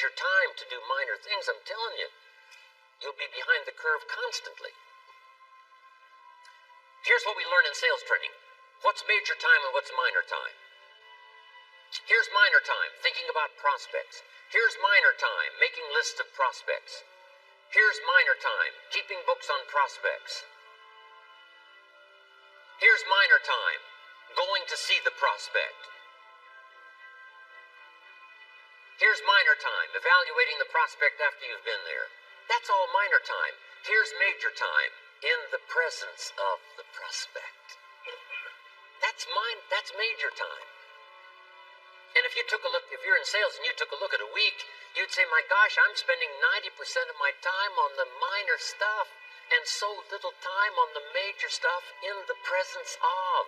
your time to do minor things, I'm telling you, you'll be behind the curve constantly. Here's what we learn in sales training. What's major time and what's minor time? Here's minor time, thinking about prospects. Here's minor time, making lists of prospects. Here's minor time, keeping books on prospects. Here's minor time, going to see the prospect. Here's minor time, evaluating the prospect after you've been there. That's all minor time. Here's major time, in the presence of the prospect. That's major time. And if you took a look, if you're in sales and you took a look at a week, you'd say, my gosh, I'm spending 90% of my time on the minor stuff and so little time on the major stuff in the presence of.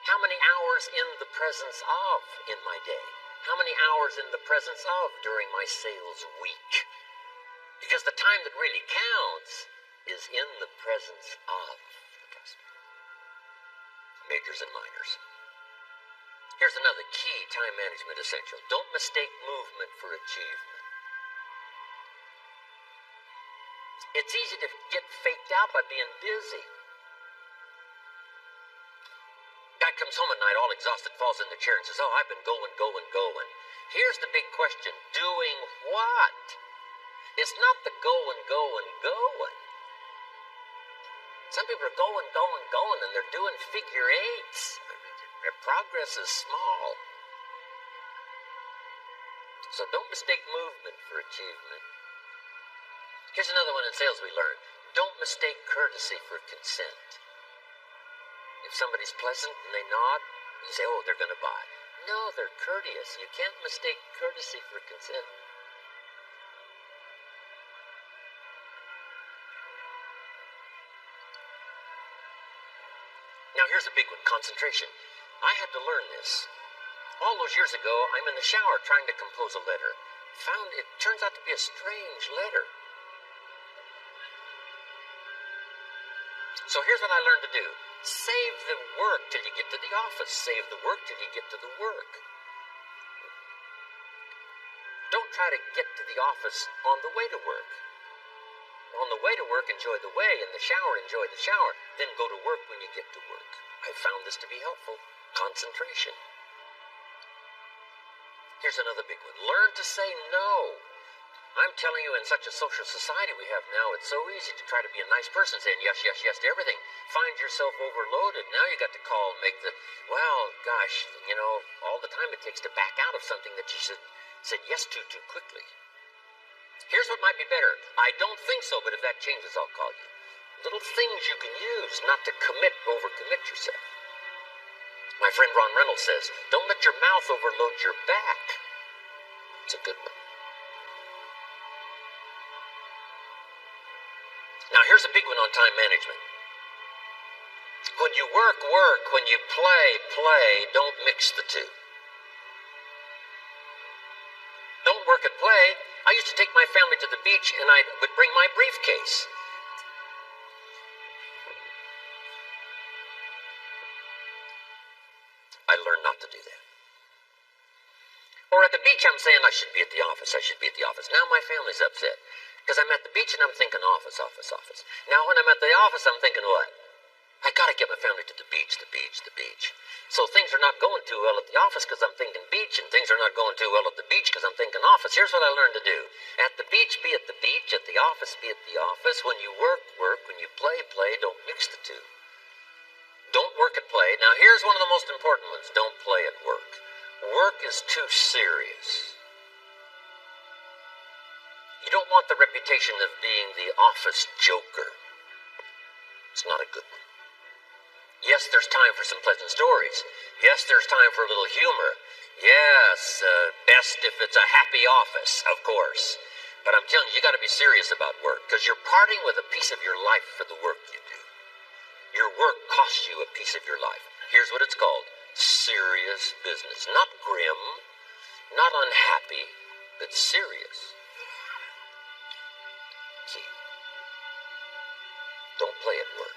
How many hours in the presence of in my day? How many hours in the presence of during my sales week? Because the time that really counts is in the presence of the prospect. Majors and minors. Here's another key time management essential. Don't mistake movement for achievement. It's easy to get faked out by being busy. Guy comes home at night all exhausted, falls in the chair and says, oh, I've been going. Here's the big question. Doing what? It's not the going. Some people are going, and they're doing figure eights. Their progress is small. So don't mistake movement for achievement. Here's another one in sales we learned. Don't mistake courtesy for consent. If somebody's pleasant and they nod, you say, oh, they're going to buy. No, they're courteous. You can't mistake courtesy for consent. Now here's a big one, concentration. I had to learn this. All those years ago, I'm in the shower trying to compose a letter. Found it turns out to be a strange letter. So here's what I learned to do. Save the work till you get to the office. Save the work till you get to the work. Don't try to get to the office on the way to work. On the way to work, enjoy the way. In the shower, enjoy the shower. Then go to work when you get to work. I found this to be helpful. Concentration. Here's another big one. Learn to say no. I'm telling you, in such a social society we have now, it's so easy to try to be a nice person, saying yes to everything. Find yourself overloaded. Now you got to call and make the, well, gosh, all the time it takes to back out of something that you said yes to too quickly. Here's what might be better. I don't think so, but if that changes, I'll call you. Little things you can use not to overcommit yourself. My friend Ron Reynolds says, don't let your mouth overload your back. It's a good one. Now here's a big one on time management. When you work. When you play. Don't mix the two. Don't work and play. I used to take my family to the beach and I would bring my briefcase. I learned not to do that. Or at the beach, I'm saying I should be at the office. Now my family's upset because I'm at the beach and I'm thinking office. Now when I'm at the office, I'm thinking what? I got to get my family to the beach. So things are not going too well at the office because I'm thinking beach, and things are not going too well at the beach because I'm thinking office. Here's what I learned to do. At the beach, be at the beach. At the office, be at the office. When you work. When you play. Don't mix the two. Don't work at play. Now here's one of the most important ones. Don't play at work. Work is too serious. You don't want the reputation of being the office joker. It's not a good one. Yes, there's time for some pleasant stories. Yes, there's time for a little humor. Yes, best if it's a happy office, of course. But I'm telling you, you got to be serious about work because you're parting with a piece of your life for the work you do. Your work costs you a piece of your life. Here's what it's called. Serious business. Not grim, not unhappy, but serious. Key. Don't play at work.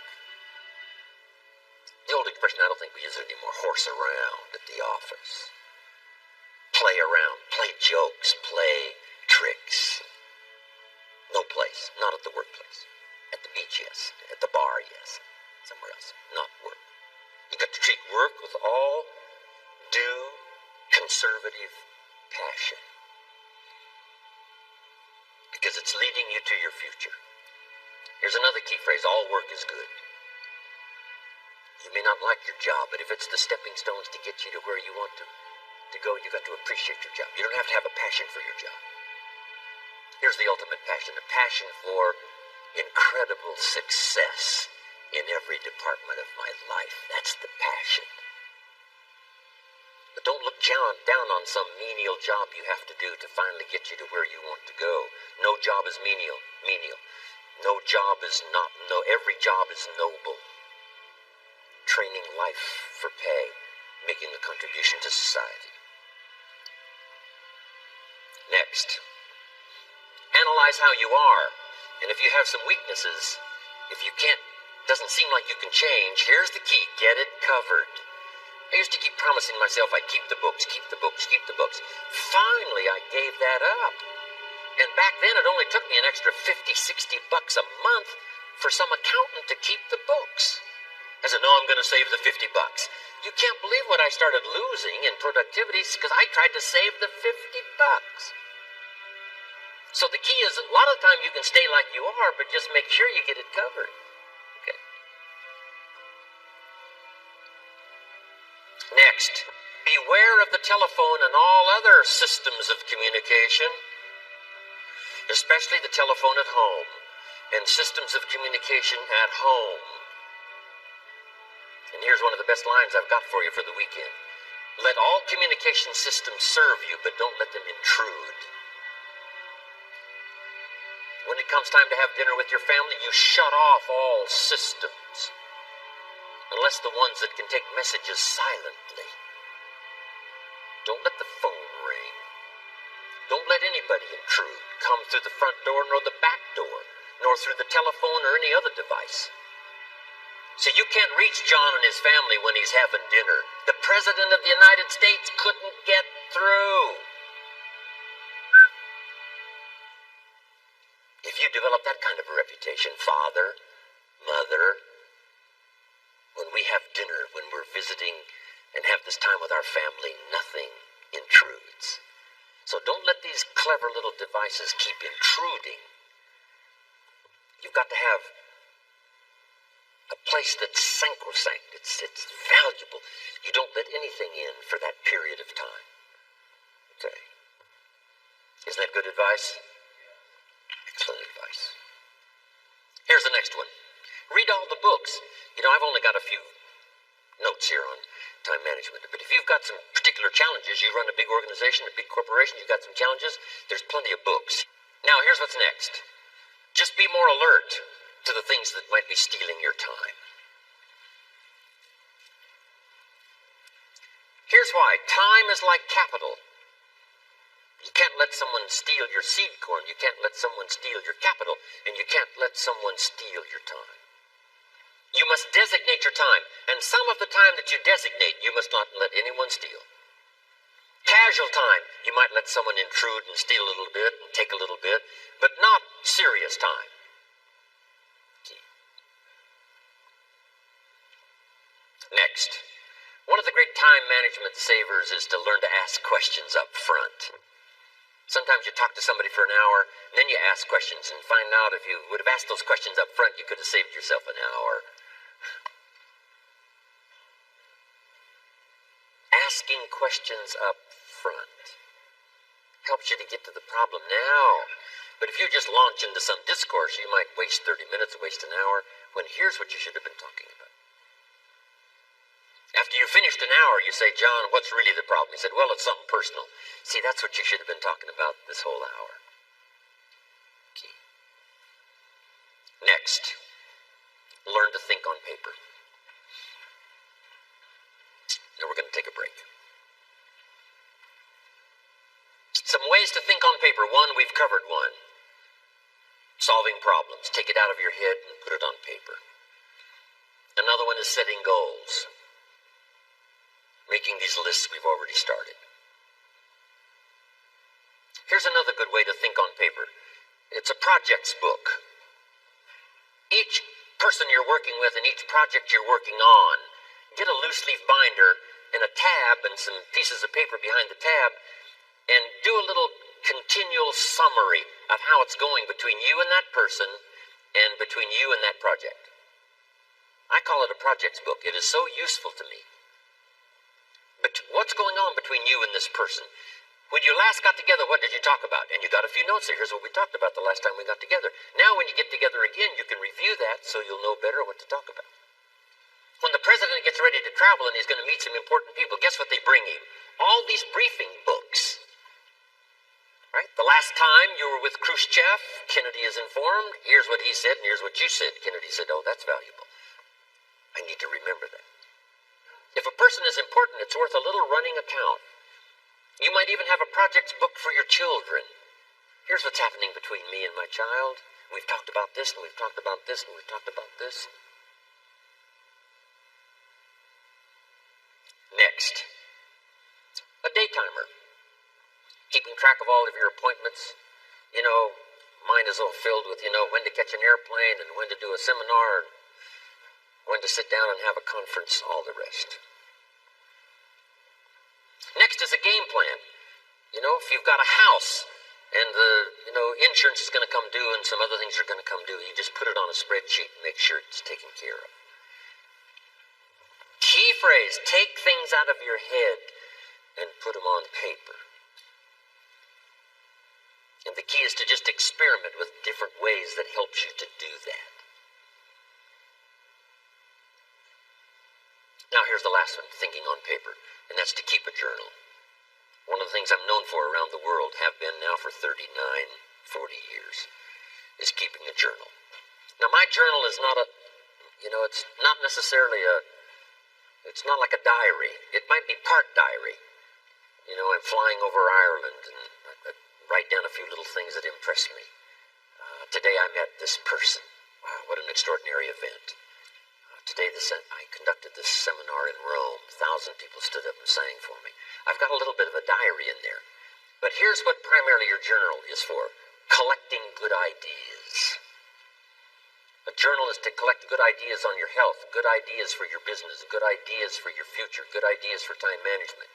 The old expression, I don't think we use it anymore, horse around at the office. Play around, play jokes, play place, not at the workplace. At the beach, yes. At the bar, yes. Somewhere else, not work. You got to treat work with all due conservative passion, because it's leading you to your future. Here's another key phrase: all work is good. You may not like your job, but if it's the stepping stones to get you to where you want to go, you got to appreciate your job. You don't have to have a passion for your job. Here's the ultimate passion: a passion for incredible success in every department of my life. That's the passion. But don't look down on some menial job you have to do to finally get you to where you want to go. No job is menial. No job is not, every job is noble. Training life for pay, making a contribution to society. Next, analyze how you are. And if you have some weaknesses, if you doesn't seem like you can change, here's the key: get it covered. I used to keep promising myself I'd keep the books. Finally, I gave that up. And back then, it only took me an extra $50, $60 a month for some accountant to keep the books. I said, no, I'm going to save the $50. You can't believe what I started losing in productivity because I tried to save the $50. So the key is, a lot of the time you can stay like you are, but just make sure you get it covered. Okay. Next, beware of the telephone and all other systems of communication, especially the telephone at home and systems of communication at home. And here's one of the best lines I've got for you for the weekend: let all communication systems serve you, but don't let them intrude. When it comes time to have dinner with your family, you shut off all systems, unless the ones that can take messages silently. Don't let the phone ring. Don't let anybody intrude, come through the front door, nor the back door, nor through the telephone or any other device. So you can't reach John and his family when he's having dinner. The President of the United States couldn't get through. If you develop that kind of a reputation, father, mother, when we have dinner, when we're visiting and have this time with our family, nothing intrudes. So don't let these clever little devices keep intruding. You've got to have a place that's sacrosanct. It's valuable. You don't let anything in for that period of time. Okay. Isn't that good advice? Excellent advice. Here's the next one. Read all the books. I've only got a few notes here on time management, but if you've got some particular challenges, you run a big organization, a big corporation, you've got some challenges, there's plenty of books. Now, here's what's next. Just be more alert to the things that might be stealing your time. Here's why. Time is like capital. You can't let someone steal your seed corn. You can't let someone steal your capital. And you can't let someone steal your time. You must designate your time. And some of the time that you designate, you must not let anyone steal. Casual time, you might let someone intrude and steal a little bit and take a little bit, but not serious time. Next, one of the great time management savers is to learn to ask questions up front. Sometimes you talk to somebody for an hour, and then you ask questions and find out if you would have asked those questions up front, you could have saved yourself an hour. Asking questions up front helps you to get to the problem now. But if you just launch into some discourse, you might waste 30 minutes, waste an hour, when here's what you should have been talking about. After you finished an hour, you say, John, what's really the problem? He said, well, it's something personal. See, that's what you should have been talking about this whole hour. Okay. Next, learn to think on paper. Now we're going to take a break. Some ways to think on paper. One, we've covered one. Solving problems. Take it out of your head and put it on paper. Another one is setting goals. Making these lists we've already started. Here's another good way to think on paper. It's a projects book. Each person you're working with and each project you're working on, get a loose leaf binder and a tab and some pieces of paper behind the tab and do a little continual summary of how it's going between you and that person and between you and that project. I call it a projects book. It is so useful to me. But what's going on between you and this person? When you last got together, what did you talk about? And you got a few notes there. Here's what we talked about the last time we got together. Now when you get together again, you can review that so you'll know better what to talk about. When the president gets ready to travel and he's going to meet some important people, guess what they bring him? All these briefing books. Right? The last time you were with Khrushchev, Kennedy is informed. Here's what he said and here's what you said. Kennedy said, oh, that's valuable. I need to remember that. If a person is important, it's worth a little running account. You might even have a projects book for your children. Here's what's happening between me and my child. We've talked about this, and we've talked about this, and we've talked about this. Next, a day timer. Keeping track of all of your appointments. You know, mine is all filled with, when to catch an airplane, and when to do a seminar, and when to sit down and have a conference, all the rest. Next is a game plan. If you've got a house and the, insurance is going to come due and some other things are going to come due, you just put it on a spreadsheet and make sure it's taken care of. Key phrase, take things out of your head and put them on paper. And the key is to just experiment with different ways that helps you to do that. Now here's the last one, thinking on paper, and that's to keep a journal. One of the things I'm known for around the world, have been now for 39, 40 years, is keeping a journal. Now my journal is not it's not necessarily it's not like a diary. It might be part diary. I'm flying over Ireland and I write down a few little things that impress me. Today I met this person. Wow, what an extraordinary event. Today I conducted this seminar in Rome. 1,000 people stood up and sang for me. I've got a little bit of a diary in there. But here's what primarily your journal is for. Collecting good ideas. A journal is to collect good ideas on your health, good ideas for your business, good ideas for your future, good ideas for time management.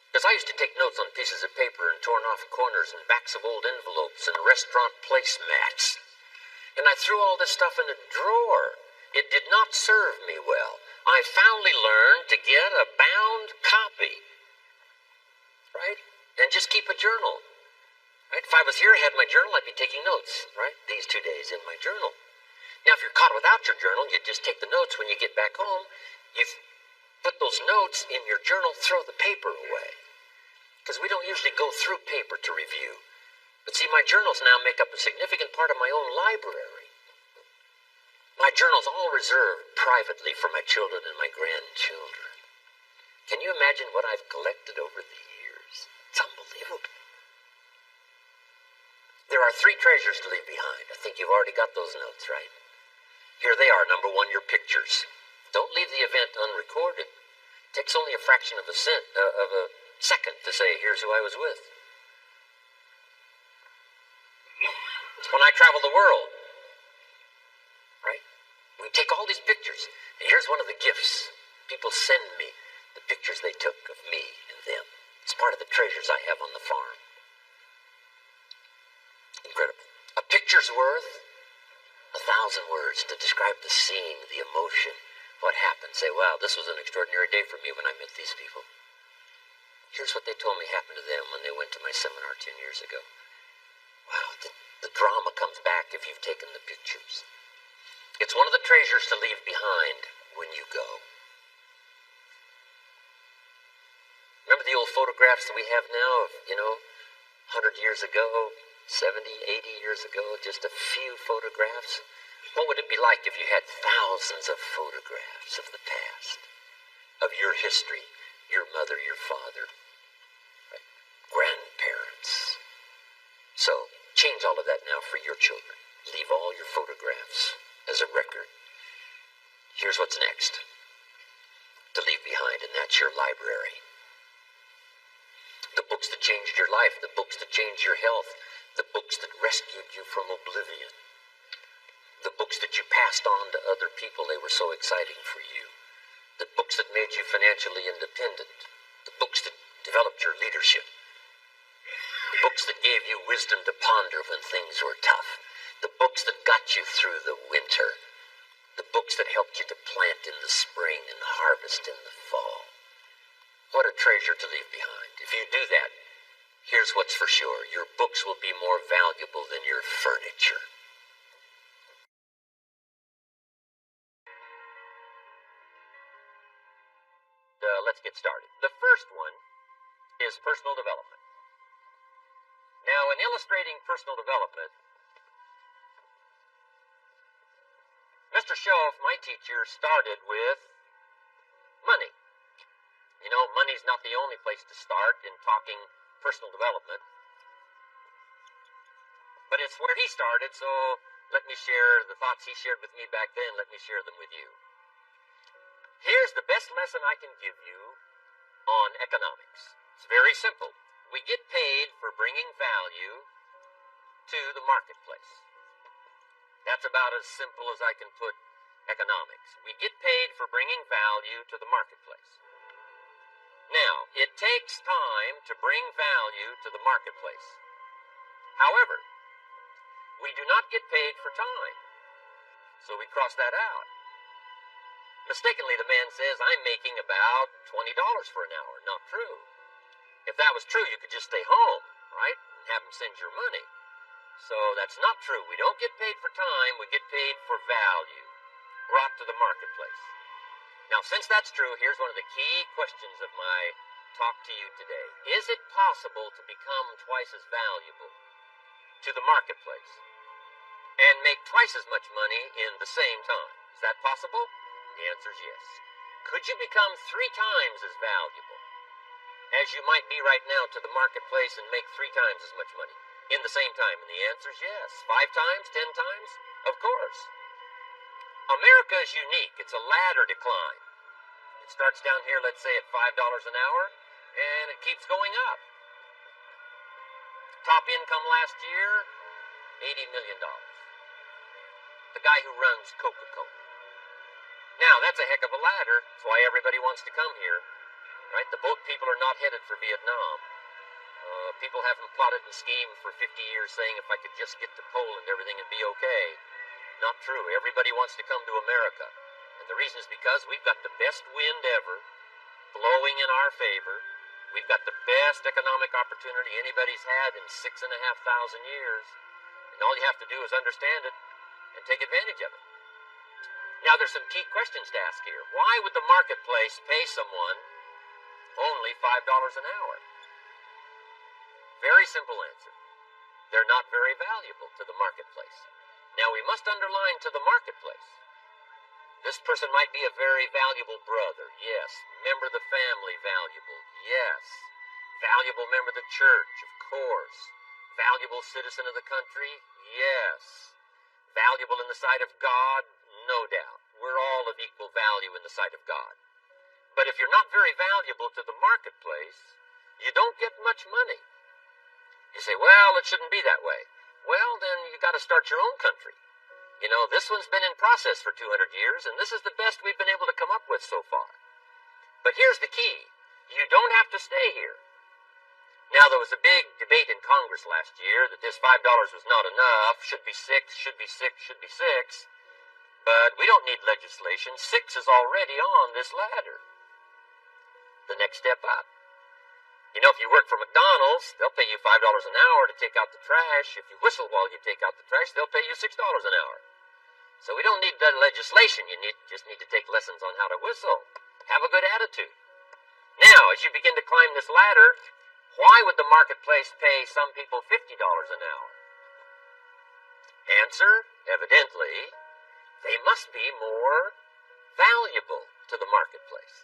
Because I used to take notes on pieces of paper and torn off corners and backs of old envelopes and restaurant placemats. And I threw all this stuff in a drawer. It did not serve me well. I finally learned to get a bound copy, right? And just keep a journal, right? If I was here, I had my journal, I'd be taking notes, right? These 2 days in my journal. Now, if you're caught without your journal, you just take the notes when you get back home. You put those notes in your journal, throw the paper away. Because we don't usually go through paper to review. But see, my journals now make up a significant part of my own library. My journal's all reserved privately for my children and my grandchildren. Can you imagine what I've collected over the years? It's unbelievable. There are 3 treasures to leave behind. I think you've already got those notes, right? Here they are. Number 1, your pictures. Don't leave the event unrecorded. It takes only a fraction of a second to say, here's who I was with. When I travel the world, right? We take all these pictures, and here's one of the gifts. People send me the pictures they took of me and them. It's part of the treasures I have on the farm. Incredible. A picture's worth 1,000 words to describe the scene, the emotion, what happened. Say, wow, this was an extraordinary day for me when I met these people. Here's what they told me happened to them when they went to my seminar 10 years ago. Wow, the drama comes back if you've taken the pictures. It's one of the treasures to leave behind when you go. Remember the old photographs that we have now of, 100 years ago, 70, 80 years ago, just a few photographs? What would it be like if you had thousands of photographs of the past, of your history, your mother, your father, right? Grandparents? So, change all of that now for your children. Leave all your photographs as a record. Here's what's next to leave behind, and that's your library. The books that changed your life, the books that changed your health, the books that you from oblivion. The books that you passed on to other people, they were so exciting for you. The books that made you financially independent. The books that developed your leadership. The books that gave you wisdom to ponder when things were tough. The books that got you through the winter. The books that helped you to plant in the spring and harvest in the fall. What a treasure to leave behind. If you do that, here's what's for sure. Your books will be more valuable than your furniture. Let's get started. The first one is personal development. Now, in illustrating personal development, Mr. Schoaf, my teacher, started with money. You know, money's not the only place to start in talking personal development, but it's where he started, so let me share the thoughts he shared with me back then. Let me share them with you. Here's the best lesson I can give you on economics. It's very simple. We get paid for bringing value to the marketplace. That's about as simple as I can put economics. We get paid for bringing value to the marketplace. Now, it takes time to bring value to the marketplace. However, we do not get paid for time, so we cross that out. Mistakenly, the man says, I'm making about $20 for an hour. Not true. If that was true, you could just stay home, right, and have him send your money. So that's not true. We don't get paid for time. We get paid for value brought to the marketplace. Now, since that's true, here's one of the key questions of my talk to you today. Is it possible to become twice as valuable to the marketplace and make twice as much money in the same time? Is that possible? The answer is yes. Could you become 3 times as valuable as you might be right now to the marketplace and make 3 times as much money in the same time? And the answer is yes. 5 times, 10 times? Of course. America is unique. It's a ladder decline. It starts down here, let's say, at $5 an hour, and it keeps going up. Top income last year, $80 million. The guy who runs Coca-Cola. Now, that's a heck of a ladder. That's why everybody wants to come here, right? The boat people are not headed for Vietnam. People haven't plotted and schemed for 50 years saying if I could just get to Poland, everything would be okay. Not true. Everybody wants to come to America. And the reason is because we've got the best wind ever blowing in our favor. We've got the best economic opportunity anybody's had in 6,500 years. And all you have to do is understand it and take advantage of it. Now, there's some key questions to ask here. Why would the marketplace pay someone only $5 an hour? Very simple answer. They're not very valuable to the marketplace. Now, we must underline to the marketplace. This person might be a very valuable brother. Yes. Member of the family, valuable. Yes. Valuable member of the church, of course. Valuable citizen of the country. Yes. Valuable in the sight of God. No doubt. We're all of equal value in the sight of God. But if you're not very valuable to the marketplace, you don't get much money. You say, well, it shouldn't be that way. Well, then you got to start your own country. You know, this one's been in process for 200 years, and this is the best we've been able to come up with so far. But here's the key. You don't have to stay here. Now, there was a big debate in Congress last year that this $5 was not enough, should be 6, should be 6, should be 6. But we don't need legislation. 6 is already on this ladder. The next step up. You know, if you work for McDonald's, they'll pay you $5 an hour to take out the trash. If you whistle while you take out the trash, they'll pay you $6 an hour. So we don't need that legislation. You just need to take lessons on how to whistle. Have a good attitude. Now, as you begin to climb this ladder, why would the marketplace pay some people $50 an hour? Answer, evidently, they must be more valuable to the marketplace.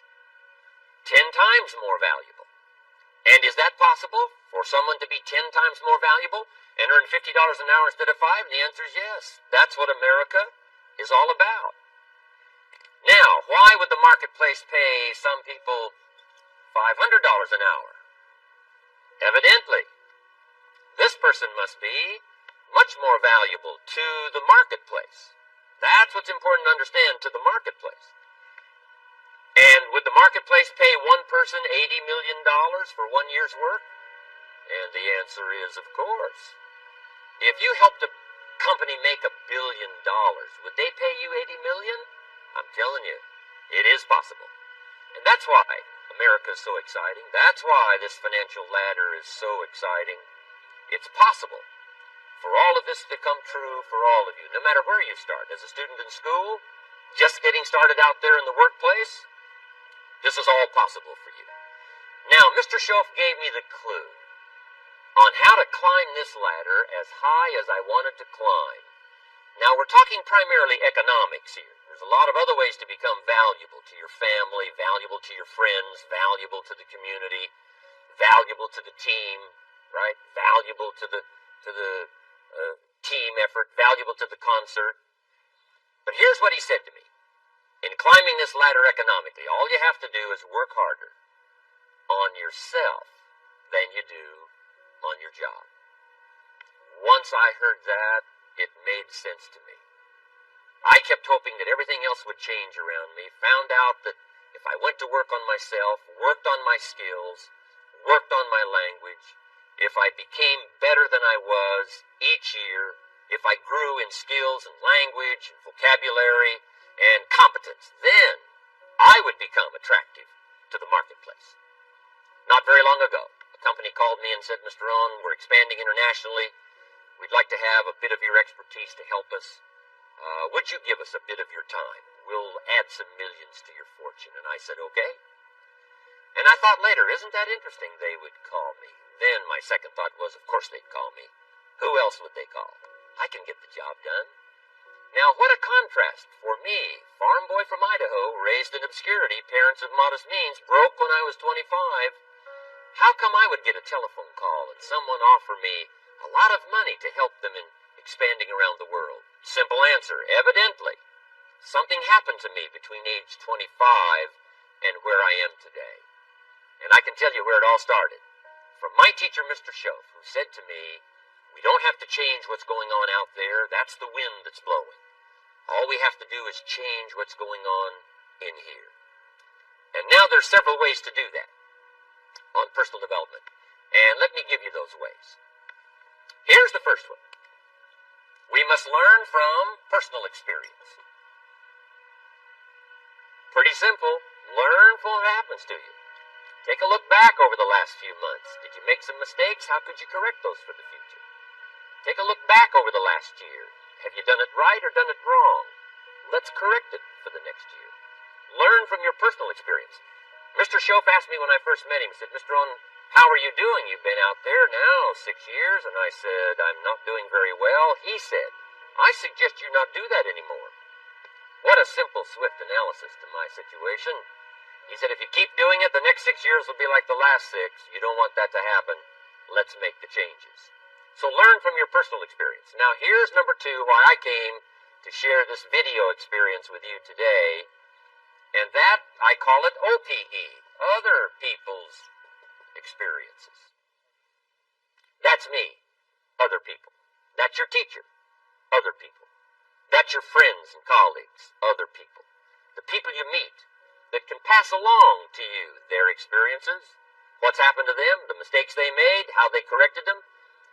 10 times more valuable. And is that possible for someone to be 10 times more valuable and earn $50 an hour instead of 5? And the answer is yes. That's what America is all about. Now, why would the marketplace pay some people $500 an hour? Evidently, this person must be much more valuable to the marketplace. That's what's important to understand, to the marketplace. And would the marketplace pay one person $80 million for 1 year's work? And the answer is, of course. If you helped a company make $1 billion, would they pay you $80 million? I'm telling you, it is possible. And that's why America is so exciting. That's why this financial ladder is so exciting. It's possible for all of this to come true for all of you, no matter where you start. As a student in school, just getting started out there in the workplace, this is all possible for you. Now, Mr. Schoaf gave me the clue on how to climb this ladder as high as I wanted to climb. Now, we're talking primarily economics here. There's a lot of other ways to become valuable to your family, valuable to your friends, valuable to the community, valuable to the team, right? Valuable to the team effort, valuable to the concert. But here's what he said to me. In climbing this ladder economically, all you have to do is work harder on yourself than you do on your job. Once I heard that, it made sense to me. I kept hoping that everything else would change around me, found out that if I went to work on myself, worked on my skills, worked on my language, if I became better than I was each year, if I grew in skills and language and vocabulary and competence, then I would become attractive to the marketplace. Not very long ago, a company called me and said, Mr. Rohn, we're expanding internationally. We'd like to have a bit of your expertise to help us. Would you give us a bit of your time? We'll add some millions to your fortune. And I said, okay. And I thought later, isn't that interesting? They would call me. Then my second thought was, of course they'd call me. Who else would they call? I can get the job done. Now, what a contrast for me, farm boy from Idaho, raised in obscurity, parents of modest means, broke when I was 25. How come I would get a telephone call and someone offer me a lot of money to help them in expanding around the world? Simple answer, evidently. Something happened to me between age 25 and where I am today. And I can tell you where it all started. From my teacher, Mr. Schoaf, who said to me, we don't have to change what's going on out there. That's the wind that's blowing. All we have to do is change what's going on in here. And now there's several ways to do that on personal development. And let me give you those ways. Here's the first one. We must learn from personal experience. Pretty simple. Learn from what happens to you. Take a look back over the last few months. Did you make some mistakes? How could you correct those for the future? Take a look back over the last year. Have you done it right or done it wrong? Let's correct it for the next year. Learn from your personal experience. Mr. Schoaf asked me when I first met him, he said, Mr. Rohn, how are you doing? You've been out there now 6 years. And I said, I'm not doing very well. He said, I suggest you not do that anymore. What a simple, swift analysis to my situation. He said, if you keep doing it, the next 6 years will be like the last 6. You don't want that to happen. Let's make the changes. So learn from your personal experience. Now here's number 2, why I came to share this video experience with you today. And that, I call it OPE, other people's experiences. That's me, other people. That's your teacher, other people. That's your friends and colleagues, other people. The people you meet that can pass along to you their experiences, what's happened to them, the mistakes they made, how they corrected them,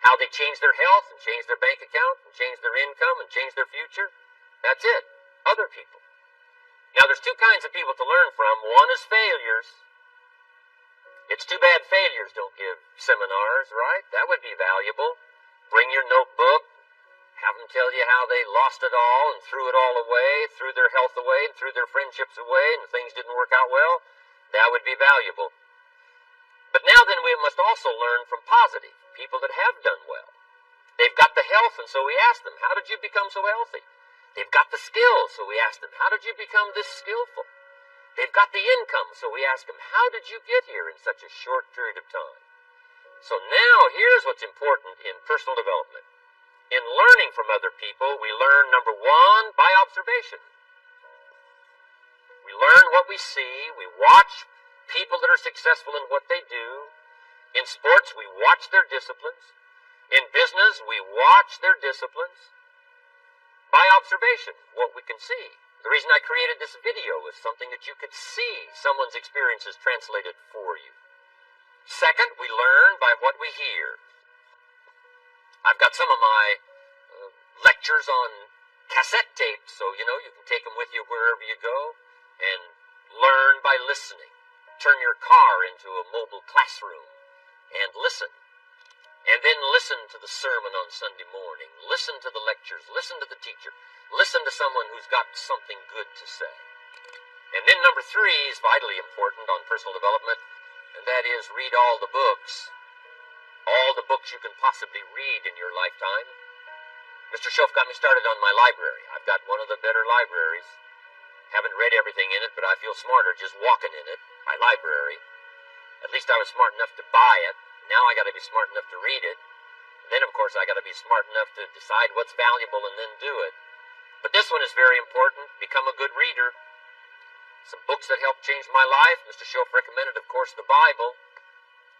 how they changed their health and changed their bank account and changed their income and changed their future. That's it. Other people. Now, there's 2 kinds of people to learn from. One is failures. It's too bad failures don't give seminars, right? That would be valuable. Bring your notebook. Have them tell you how they lost it all and threw it all away, threw their health away and threw their friendships away and things didn't work out well. That would be valuable. But now then we must also learn from positive people that have done well. They've got the health, and so we ask them, how did you become so healthy? They've got the skills, so we ask them, how did you become this skillful? They've got the income, so we ask them, how did you get here in such a short period of time? So now here's what's important in personal development. In learning from other people, we learn, number 1, by observation. We learn what we see. We watch people that are successful in what they do. In sports, we watch their disciplines. In business, we watch their disciplines by observation, what we can see. The reason I created this video was something that you could see someone's experiences translated for you. Second, we learn by what we hear. I've got some of my lectures on cassette tape, so you can take them with you wherever you go and learn by listening. Turn your car into a mobile classroom and listen. And then listen to the sermon on Sunday morning. Listen to the lectures. Listen to the teacher. Listen to someone who's got something good to say. And then number 3 is vitally important on personal development, and that is read all the books. All the books you can possibly read in your lifetime. Mr. Schoaf got me started on my library. I've got one of the better libraries. Haven't read everything in it, but I feel smarter just walking in it. My library. At least I was smart enough to buy it. Now I got to be smart enough to read it. And then, of course, I got to be smart enough to decide what's valuable and then do it. But this one is very important. Become a good reader. Some books that helped change my life. Mr. Schoaf recommended, of course, the Bible.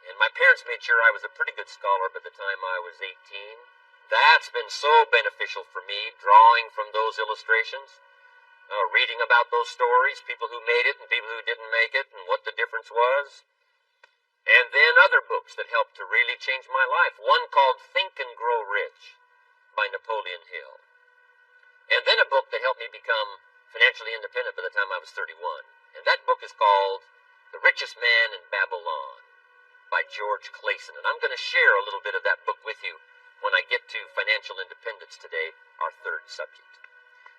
And my parents made sure I was a pretty good scholar by the time I was 18. That's been so beneficial for me, drawing from those illustrations, reading about those stories, people who made it and people who didn't make it, and what the difference was. And then other books that helped to really change my life. One called Think and Grow Rich by Napoleon Hill. And then a book that helped me become financially independent by the time I was 31. And that book is called The Richest Man in Babylon by George Clason. And I'm going to share a little bit of that book with you when I get to financial independence today, our 3rd subject.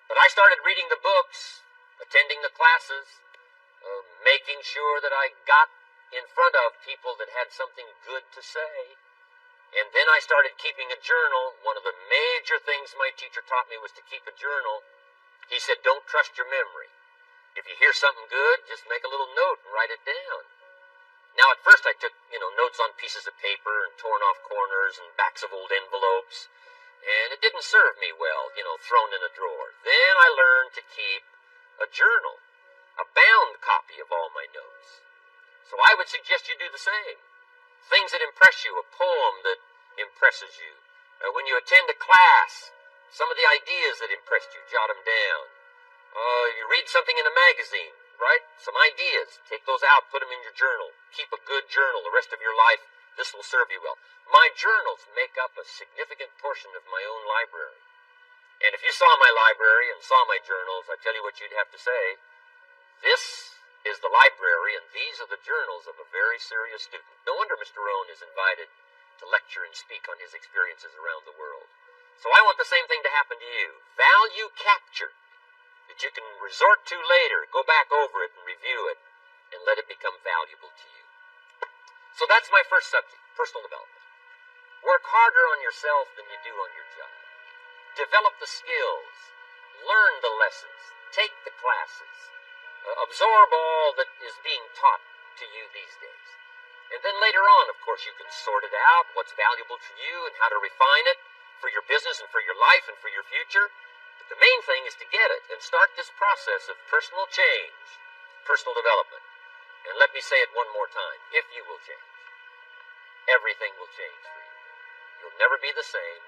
But I started reading the books, attending the classes, making sure that I got in front of people that had something good to say. And then I started keeping a journal. One of the major things my teacher taught me was to keep a journal. He said, don't trust your memory. If you hear something good, just make a little note and write it down. Now, at first I took, notes on pieces of paper and torn off corners and backs of old envelopes. And it didn't serve me well, thrown in a drawer. Then I learned to keep a journal, a bound copy of all my notes. So I would suggest you do the same. Things that impress you, a poem that impresses you. When you attend a class, some of the ideas that impressed you, jot them down. You read something in a magazine, right? Some ideas. Take those out, put them in your journal. Keep a good journal. The rest of your life, this will serve you well. My journals make up a significant portion of my own library. And if you saw my library and saw my journals, I tell you what you'd have to say. This is the library, and these are the journals of a very serious student. No wonder Mr. Rohn is invited to lecture and speak on his experiences around the world. So I want the same thing to happen to you. Value captured, that you can resort to later, go back over it and review it, and let it become valuable to you. So that's my first subject, personal development. Work harder on yourself than you do on your job. Develop the skills. Learn the lessons. Take the classes. Absorb all that is being taught to you these days. And then later on, of course, you can sort it out, what's valuable to you and how to refine it for your business and for your life and for your future. But the main thing is to get it and start this process of personal change, personal development. And let me say it one more time. If you will change, everything will change for you. You'll never be the same.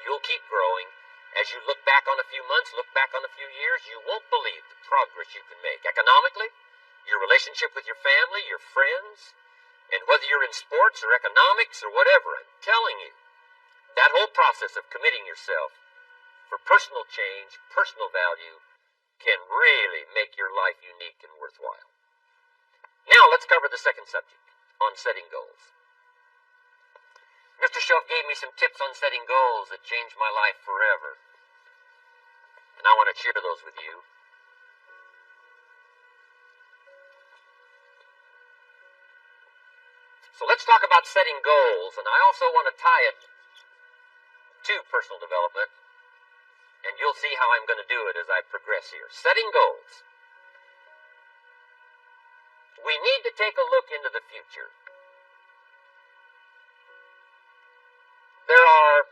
You'll keep growing. As you look back on a few months, look back on a few years, you won't believe the progress you can make. Economically, your relationship with your family, your friends, and whether you're in sports or economics or whatever, I'm telling you, that whole process of committing yourself for personal change, personal value, can really make your life unique and worthwhile. Now let's cover the second subject, on setting goals. Mr. Schoaf gave me some tips on setting goals that changed my life forever. And I want to share those with you. So let's talk about setting goals, and I also want to tie it to personal development, and you'll see how I'm going to do it as I progress here. Setting goals. We need to take a look into the future. There are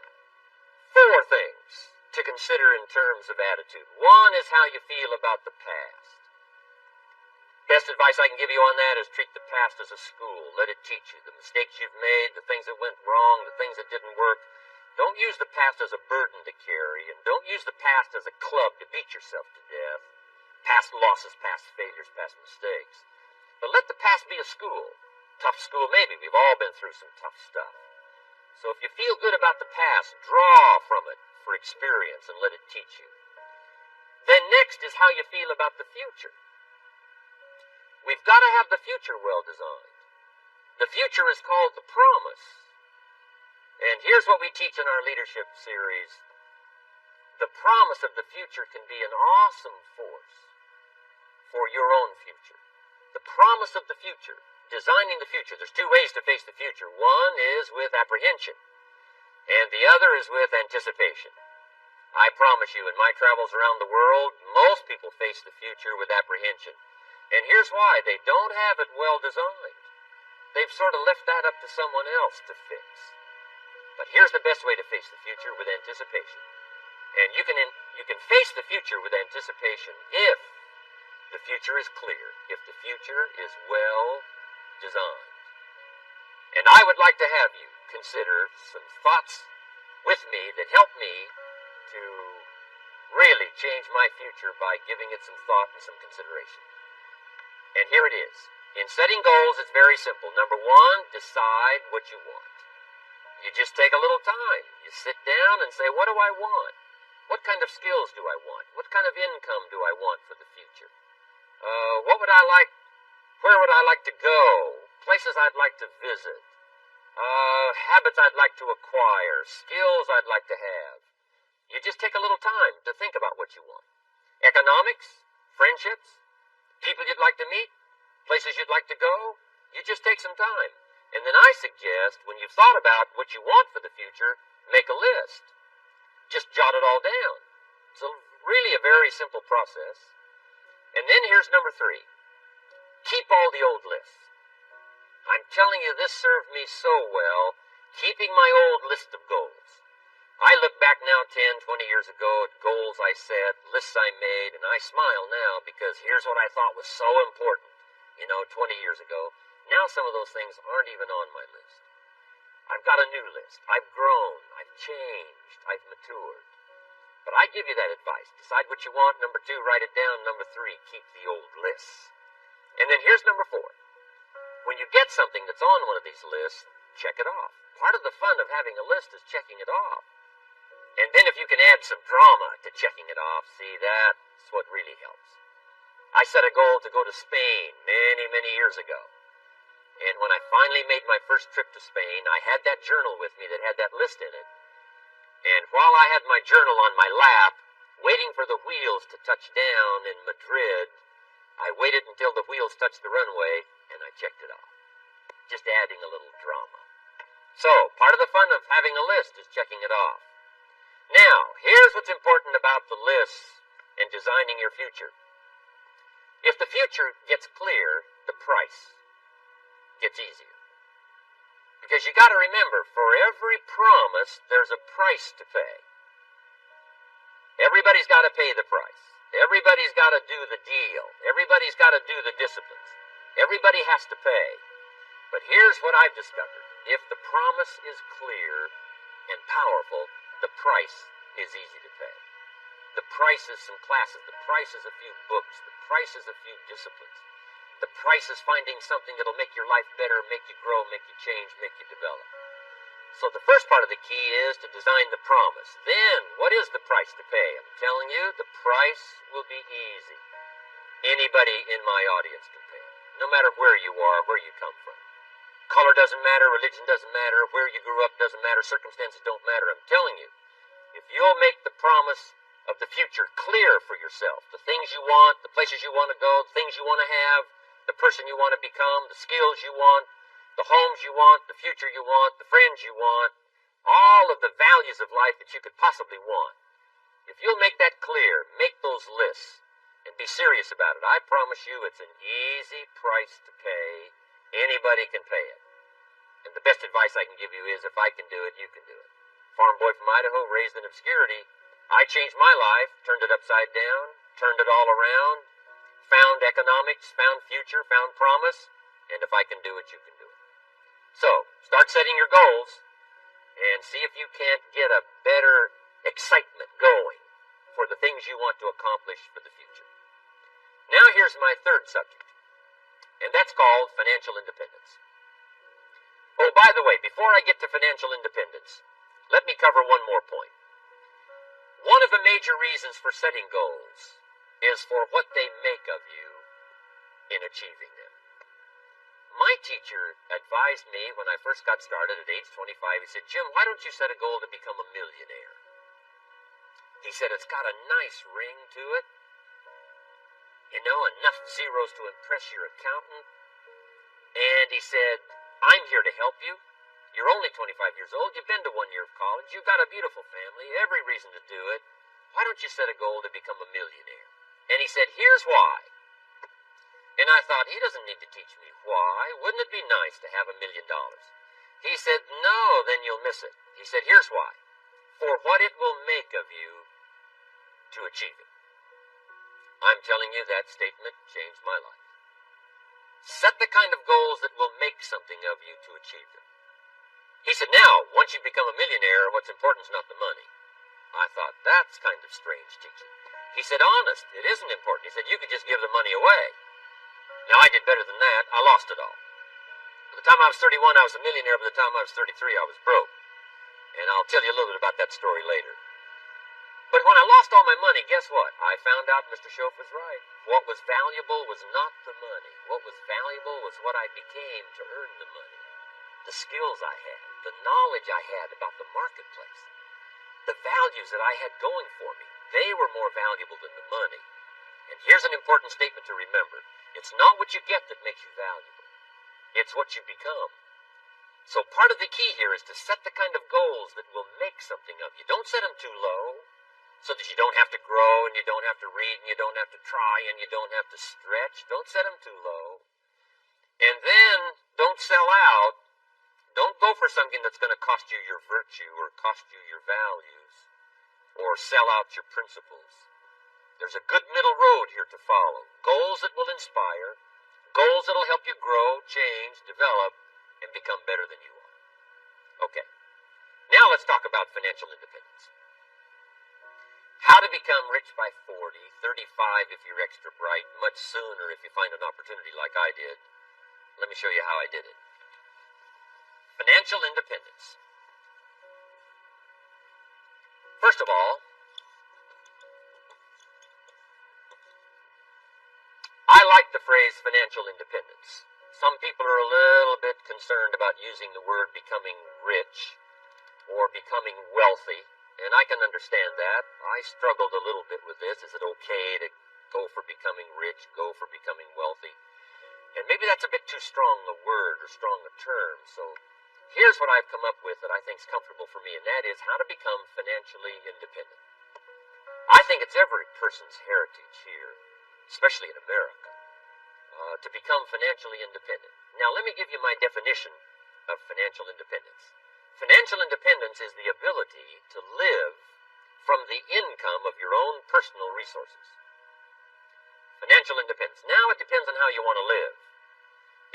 4 things to consider in terms of attitude. One is how you feel about the past. Best advice I can give you on that is treat the past as a school. Let it teach you the mistakes you've made, the things that went wrong, the things that didn't work. Don't use the past as a burden to carry, and don't use the past as a club to beat yourself to death. Past losses, past failures, past mistakes. But let the past be a school. Tough school maybe. We've all been through some tough stuff. So if you feel good about the past, draw from it for experience and let it teach you. Then next is how you feel about the future. We've got to have the future well designed. The future is called the promise. And here's what we teach in our leadership series. The promise of the future can be an awesome force for your own future. The promise of the future, designing the future. There's two ways to face the future. One is with apprehension, and the other is with anticipation. I promise you, in my travels around the world, most people face the future with apprehension. And here's why. They don't have it well designed. They've sort of left that up to someone else to fix. But here's the best way to face the future, with anticipation. And you can face the future with anticipation if the future is clear, if the future is well designed. And I would like to have you consider some thoughts with me that help me to really change my future by giving it some thought and some consideration. And here it is. In setting goals, it's very simple. Number one, decide what you want. You just take a little time. You sit down and say, what do I want? What kind of skills do I want? What kind of income do I want for the future? What would I like? Where would I like to go? Places I'd like to visit. Habits I'd like to acquire. Skills I'd like to have. You just take a little time to think about what you want. Economics, friendships, people you'd like to meet, places you'd like to go. You just take some time. And then I suggest, when you've thought about what you want for the future, make a list. Just jot it all down. It's really a very simple process. And then here's number three. Keep all the old lists. I'm telling you, this served me so well, keeping my old list of goals. I look back now 10, 20 years ago at goals I set, lists I made, and I smile now because here's what I thought was so important, 20 years ago. Now some of those things aren't even on my list. I've got a new list. I've grown. I've changed. I've matured. But I give you that advice. Decide what you want. Number two, write it down. Number three, keep the old lists. And then here's number four. When you get something that's on one of these lists, check it off. Part of the fun of having a list is checking it off. And then if you can add some drama to checking it off, see, that's what really helps. I set a goal to go to Spain many, many years ago. And when I finally made my first trip to Spain, I had that journal with me that had that list in it. And while I had my journal on my lap, waiting for the wheels to touch down in Madrid, I waited until the wheels touched the runway, and I checked it off. Just adding a little drama. So, part of the fun of having a list is checking it off. Now, here's what's important about the lists and designing your future. If the future gets clear, the price gets easier. Because you got to remember, for every promise, there's a price to pay. Everybody's got to pay the price. Everybody's got to do the deal. Everybody's got to do the disciplines. Everybody has to pay. But here's what I've discovered. If the promise is clear and powerful, the price is easy to pay. The price is some classes. The price is a few books. The price is a few disciplines. The price is finding something that'll make your life better, make you grow, make you change, make you develop. So the first part of the key is to design the promise. Then, what is the price to pay? I'm telling you, the price will be easy. Anybody in my audience can pay it, no matter where you are, where you come from. Color doesn't matter, religion doesn't matter, where you grew up doesn't matter, circumstances don't matter. I'm telling you, if you'll make the promise of the future clear for yourself, the things you want, the places you want to go, the things you want to have, the person you want to become, the skills you want, the homes you want, the future you want, the friends you want, all of the values of life that you could possibly want. If you'll make that clear, make those lists, and be serious about it, I promise you it's an easy price to pay. Anybody can pay it. And the best advice I can give you is, if I can do it, you can do it. Farm boy from Idaho, raised in obscurity, I changed my life, turned it upside down, turned it all around, found economics, found future, found promise, and if I can do it, you can do it. So, start setting your goals, and see if you can't get a better excitement going for the things you want to accomplish for the future. Now here's my third subject, and that's called financial independence. Oh, by the way, before I get to financial independence, let me cover one more point. One of the major reasons for setting goals is for what they make of you in achieving them. My teacher advised me when I first got started at age 25, he said, Jim, why don't you set a goal to become a millionaire? He said, it's got a nice ring to it. You know, enough zeros to impress your accountant. And he said, I'm here to help you. You're only 25 years old. You've been to 1 year of college. You've got a beautiful family, every reason to do it. Why don't you set a goal to become a millionaire? And he said, here's why. And I thought, he doesn't need to teach me why. Wouldn't it be nice to have $1 million? He said, no, then you'll miss it. He said, here's why. For what it will make of you to achieve it. I'm telling you, that statement changed my life. Set the kind of goals that will make something of you to achieve them. He said, now, once you become a millionaire, what's important is not the money. I thought, that's kind of strange teaching. He said, honest, it isn't important. He said, you could just give the money away. Now, I did better than that. I lost it all. By the time I was 31, I was a millionaire. By the time I was 33, I was broke. And I'll tell you a little bit about that story later. But when I lost all my money, guess what? I found out Mr. Schoaf was right. What was valuable was not the money. What was valuable was what I became to earn the money. The skills I had, the knowledge I had about the marketplace, the values that I had going for me, they were more valuable than the money. And here's an important statement to remember. It's not what you get that makes you valuable. It's what you become. So part of the key here is to set the kind of goals that will make something of you. Don't set them too low, so that you don't have to grow, and you don't have to read, and you don't have to try, and you don't have to stretch. Don't set them too low. And then don't sell out. Don't go for something that's going to cost you your virtue or cost you your values or sell out your principles. There's a good middle road here to follow. Goals that will inspire, goals that will help you grow, change, develop, and become better than you are. Okay. Now let's talk about financial independence. How to become rich by 40, 35 if you're extra bright, much sooner if you find an opportunity like I did. Let me show you how I did it. Financial independence. First of all, I like the phrase financial independence. Some people are a little bit concerned about using the word becoming rich or becoming wealthy. And I can understand that. I struggled a little bit with this. Is it okay to go for becoming rich, go for becoming wealthy? And maybe that's a bit too strong a word or strong a term. So here's what I've come up with that I think is comfortable for me, and that is how to become financially independent. I think it's every person's heritage here, especially in America, to become financially independent. Now, let me give you my definition of financial independence. Financial independence is the ability to live from the income of your own personal resources. Financial independence. Now it depends on how you want to live.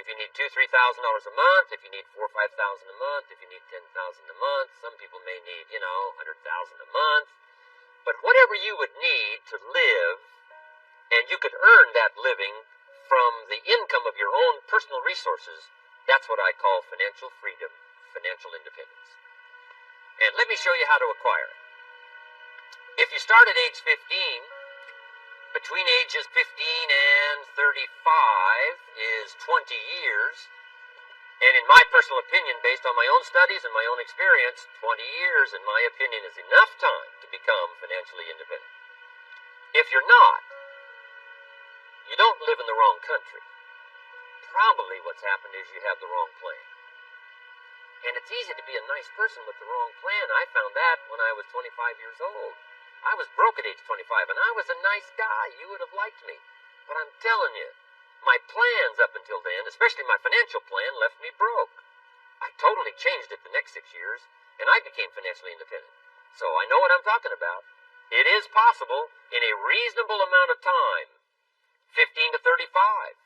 If you need $2,000, $3,000 a month, if you need $4,000 or $5,000 a month, if you need $10,000 a month, some people may need, $100,000 a month. But whatever you would need to live, and you could earn that living from the income of your own personal resources, that's what I call financial freedom, financial independence. And let me show you how to acquire it. If you start at age 15, between ages 15 and 35 is 20 years. And in my personal opinion, based on my own studies and my own experience, 20 years, in my opinion, is enough time to become financially independent. If you're not, you don't live in the wrong country. Probably what's happened is you have the wrong plan. And it's easy to be a nice person with the wrong plan. I found that when I was 25 years old. I was broke at age 25, and I was a nice guy. You would have liked me. But I'm telling you, my plans up until then, especially my financial plan, left me broke. I totally changed it the next 6 years, and I became financially independent. So I know what I'm talking about. It is possible in a reasonable amount of time, 15 to 35.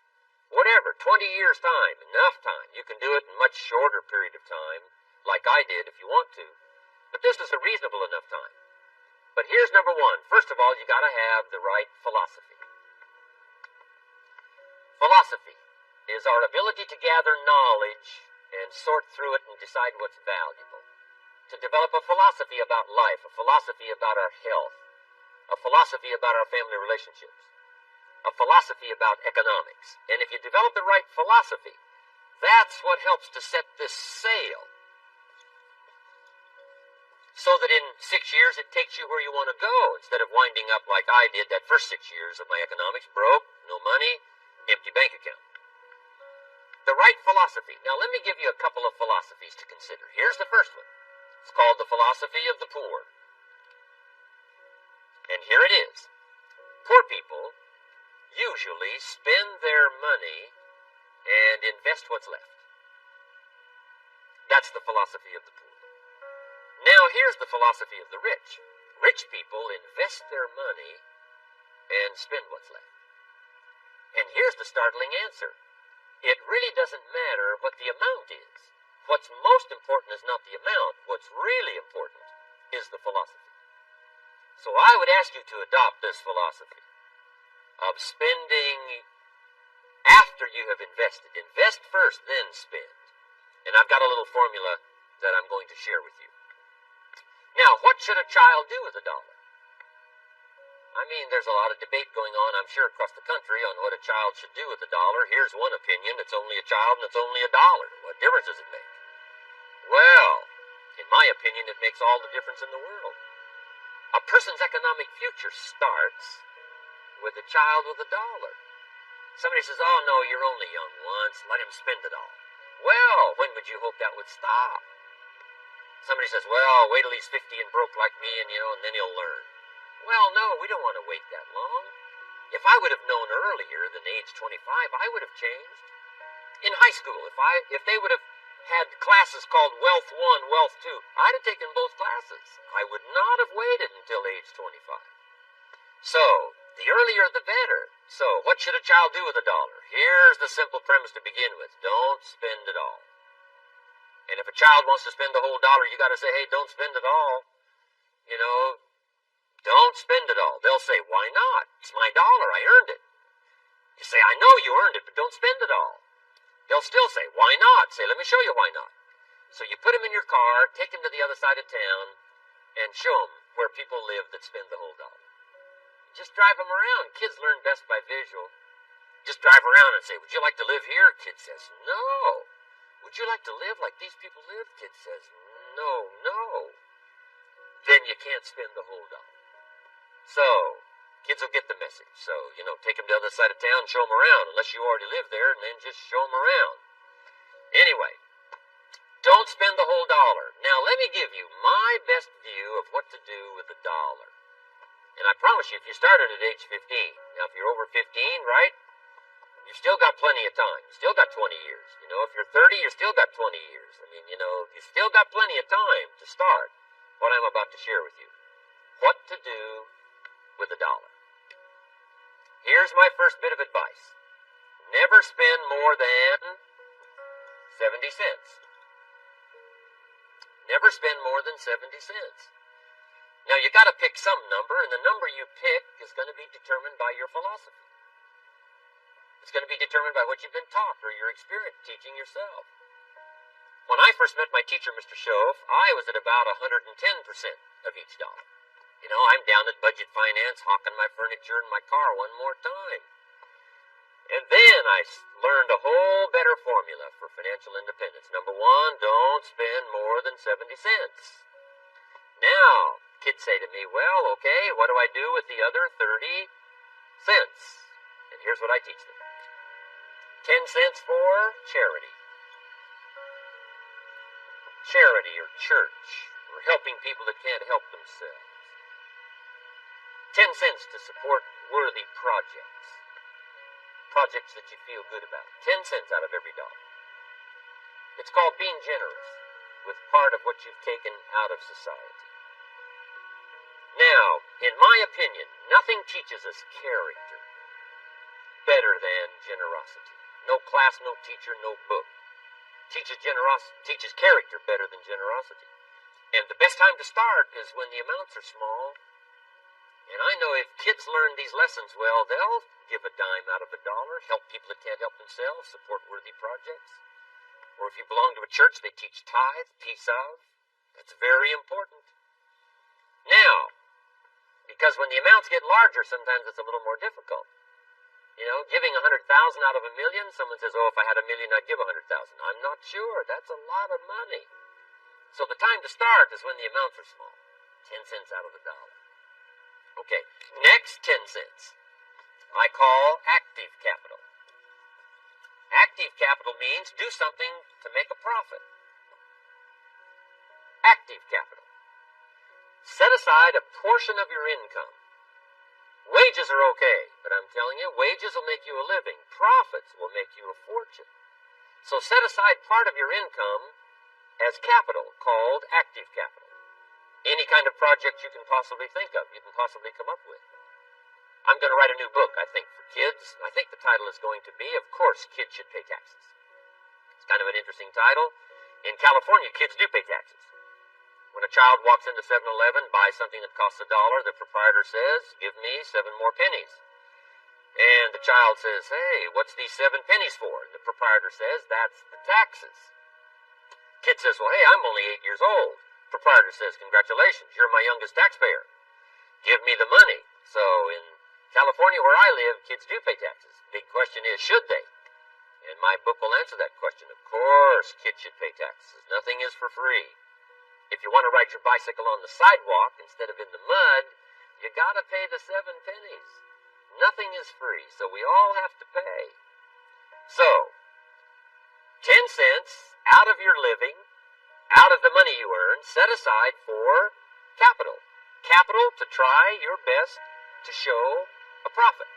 Whatever, 20 years' time, enough time. You can do it in a much shorter period of time, like I did if you want to, but this is a reasonable enough time. But here's number one. First of all, you got to have the right philosophy. Philosophy is our ability to gather knowledge and sort through it and decide what's valuable. To develop a philosophy about life, a philosophy about our health, a philosophy about our family relationships, a philosophy about economics. And if you develop the right philosophy, that's what helps to set this sail. So that in 6 years it takes you where you want to go, instead of winding up like I did that first 6 years of my economics, broke, no money, empty bank account. The right philosophy. Now let me give you a couple of philosophies to consider. Here's the first one. It's called the philosophy of the poor. And here it is. Poor people usually spend their money and invest what's left. That's the philosophy of the poor. Now here's the philosophy of the rich. Rich people invest their money and spend what's left. And here's the startling answer. It really doesn't matter what the amount is. What's most important is not the amount. What's really important is the philosophy. So I would ask you to adopt this philosophy of spending after you have invested. Invest first, then spend. And I've got a little formula that I'm going to share with you. Now, what should a child do with $1? I mean, there's a lot of debate going on, I'm sure, across the country on what a child should do with $1. Here's one opinion. It's only a child and it's only $1. What difference does it make? Well, in my opinion, it makes all the difference in the world. A person's economic future starts with a child with $1. Somebody says, oh, no, you're only young once. Let him spend it all. Well, when would you hope that would stop? Somebody says, well, wait till he's 50 and broke like me and then he'll learn. Well, no, we don't want to wait that long. If I would have known earlier than age 25, I would have changed. In high school, if they would have had classes called Wealth 1, Wealth 2, I'd have taken both classes. I would not have waited until age 25. So, the earlier the better. So, what should a child do with $1? Here's the simple premise to begin with. Don't spend it all. And if a child wants to spend the whole $1, you got to say, hey, don't spend it all. Don't spend it all. They'll say, why not? It's my $1. I earned it. You say, I know you earned it, but don't spend it all. They'll still say, why not? Say, let me show you why not. So you put him in your car, take him to the other side of town, and show him where people live that spend the whole $1. Just drive him around. Kids learn best by visual. Just drive around and say, would you like to live here? Kid says, no. Would you like to live like these people live? Kid says, no. Then you can't spend the whole $1. So, kids will get the message. So, take them to the other side of town, show them around, unless you already live there, and then just show them around. Anyway, don't spend the whole $1. Now, let me give you my best view of what to do with $1. And I promise you, if you started at age 15, now if you're over 15, right, you've still got plenty of time. You still got 20 years. If you're 30, you still got 20 years. I mean, you still got plenty of time to start what I'm about to share with you. What to do with $1. Here's my first bit of advice. Never spend more than 70 cents. Never spend more than 70 cents. Now, you got to pick some number, and the number you pick is going to be determined by your philosophy. It's going to be determined by what you've been taught or your experience teaching yourself. When I first met my teacher, Mr. Shove, I was at about 110% of each $1. I'm down at budget finance, hawking my furniture in my car one more time. And then I learned a whole better formula for financial independence. Number one, don't spend more than 70 cents. Now, kids say to me, well, okay, what do I do with the other 30 cents? And here's what I teach them. 10 cents for charity. Charity or church, or helping people that can't help themselves. 10 cents to support worthy projects. Projects that you feel good about. 10 cents out of every $1. It's called being generous with part of what you've taken out of society. Now, in my opinion, nothing teaches us character better than generosity. No class, no teacher, no book teaches character better than generosity. And the best time to start is when the amounts are small. And I know if kids learn these lessons well, they'll give a dime out of a dollar, help people that can't help themselves, support worthy projects. Or if you belong to a church, they teach tithe, peace of. That's very important. Now, because when the amounts get larger, sometimes it's a little more difficult. You know, giving 100,000 out of a million, someone says, oh, if I had a million, I'd give 100,000. I'm not sure. That's a lot of money. So the time to start is when the amounts are small. 10 cents out of the dollar. Okay, next 10 cents. I call active capital. Active capital means do something to make a profit. Active capital. Set aside a portion of your income. Wages are okay, but I'm telling you, wages will make you a living. Profits will make you a fortune. So set aside part of your income as capital, called active capital. Any kind of project you can possibly think of, you can possibly come up with. I'm going to write a new book, I think, for kids. I think the title is going to be, Of Course Kids Should Pay Taxes. It's kind of an interesting title. In California, kids do pay taxes. When a child walks into 7-Eleven, buys something that costs $1, the proprietor says, give me 7 more pennies. And the child says, hey, what's these 7 pennies for? And the proprietor says, that's the taxes. Kid says, well, hey, I'm only 8 years old. Proprietor says, congratulations, you're my youngest taxpayer. Give me the money. So in California, where I live, kids do pay taxes. Big question is, should they? And my book will answer that question. Of course, kids should pay taxes. Nothing is for free. If you want to ride your bicycle on the sidewalk instead of in the mud, you gotta pay the 7 pennies. Nothing is free, so we all have to pay. So, 10 cents out of your living, out of the money you earn, set aside for capital. Capital to try your best to show a profit.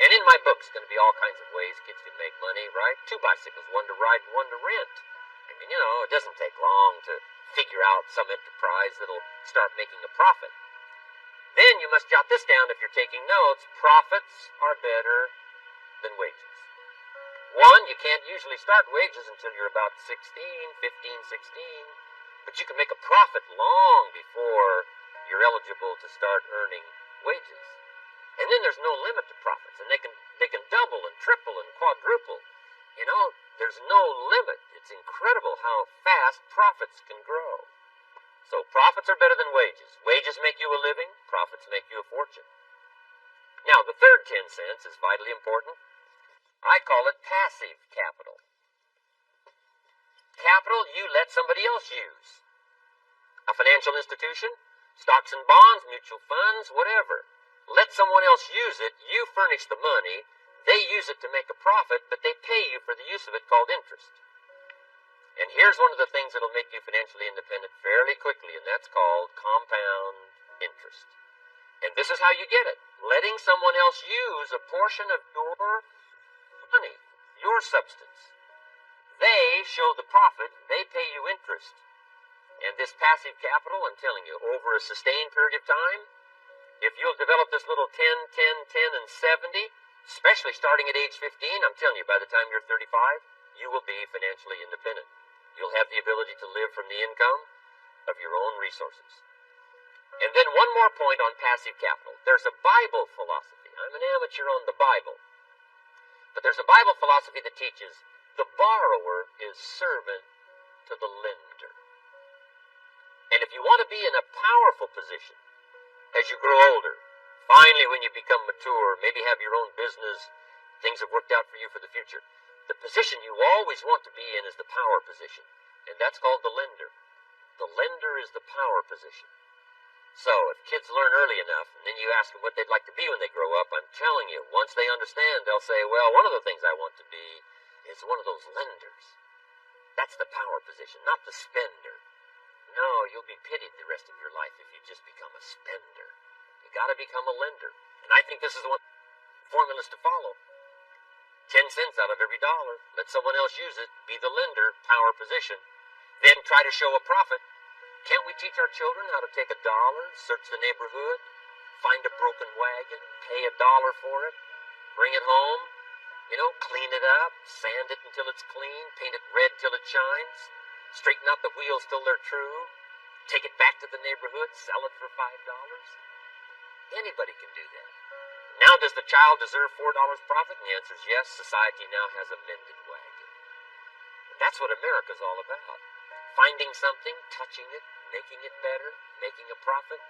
And in my book, it's going to be all kinds of ways kids can make money, right? 2 bicycles, one to ride and one to rent. I mean, you know, it doesn't take long to figure out some enterprise that'll start making a profit. Then you must jot this down if you're taking notes. Profits are better than wages. One, you can't usually start wages until you're about 15, 16, but you can make a profit long before you're eligible to start earning wages. And then there's no limit to profits, and they can double and triple and quadruple. You know, there's no limit. It's incredible how fast profits can grow. So profits are better than wages. Wages make you a living, profits make you a fortune. Now, the third 10 cents is vitally important. I call it passive capital. Capital you let somebody else use. A financial institution, stocks and bonds, mutual funds, whatever. Let someone else use it, you furnish the money, they use it to make a profit, but they pay you for the use of it called interest. And here's one of the things that'll make you financially independent fairly quickly, and that's called compound interest. And this is how you get it. Letting someone else use a portion of your money, your substance. They show the profit, they pay you interest. And this passive capital, I'm telling you, over a sustained period of time, if you'll develop this little 10, 10, 10, and 70, especially starting at age 15, I'm telling you, by the time you're 35, you will be financially independent. You'll have the ability to live from the income of your own resources. And then one more point on passive capital. There's a Bible philosophy. I'm an amateur on the Bible. But there's a Bible philosophy that teaches the borrower is servant to the lender. And if you want to be in a powerful position as you grow older, finally when you become mature, maybe have your own business, things have worked out for you for the future, the position you always want to be in is the power position. And that's called the lender. The lender is the power position. So, if kids learn early enough, and then you ask them what they'd like to be when they grow up, I'm telling you, once they understand, they'll say, well, one of the things I want to be is one of those lenders. That's the power position, not the spender. No, you'll be pitied the rest of your life if you just become a spender. You gotta become a lender. And I think this is the one formulas to follow. 10 cents out of every dollar. Let someone else use it. Be the lender, power position. Then try to show a profit. Can't we teach our children how to take $1, search the neighborhood, find a broken wagon, pay $1 for it, bring it home, Clean it up, sand it until it's clean, paint it red till it shines, straighten out the wheels till they're true, take it back to the neighborhood, sell it for $5. Anybody can do that. Now, does the child deserve $4 profit? And the answer is yes. Society now has a mended wagon. And that's what America's all about. Finding something, touching it, making it better, making a profit,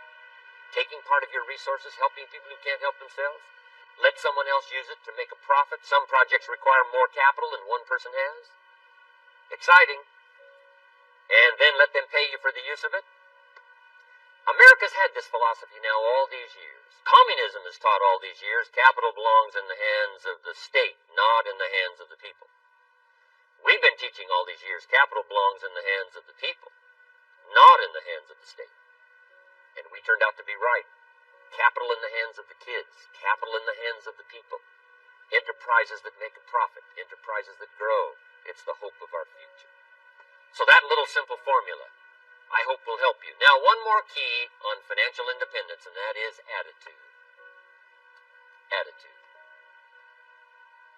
taking part of your resources, helping people who can't help themselves. Let someone else use it to make a profit. Some projects require more capital than one person has. Exciting. And then let them pay you for the use of it. America's had this philosophy now all these years. Communism has taught all these years capital belongs in the hands of the state, not in the hands of the people. We've been teaching all these years capital belongs in the hands of the people, not in the hands of the state. And we turned out to be right. Capital in the hands of the kids, capital in the hands of the people. Enterprises that make a profit, enterprises that grow. It's the hope of our future. So that little simple formula, I hope, will help you. Now, one more key on financial independence, and that is attitude. Attitude.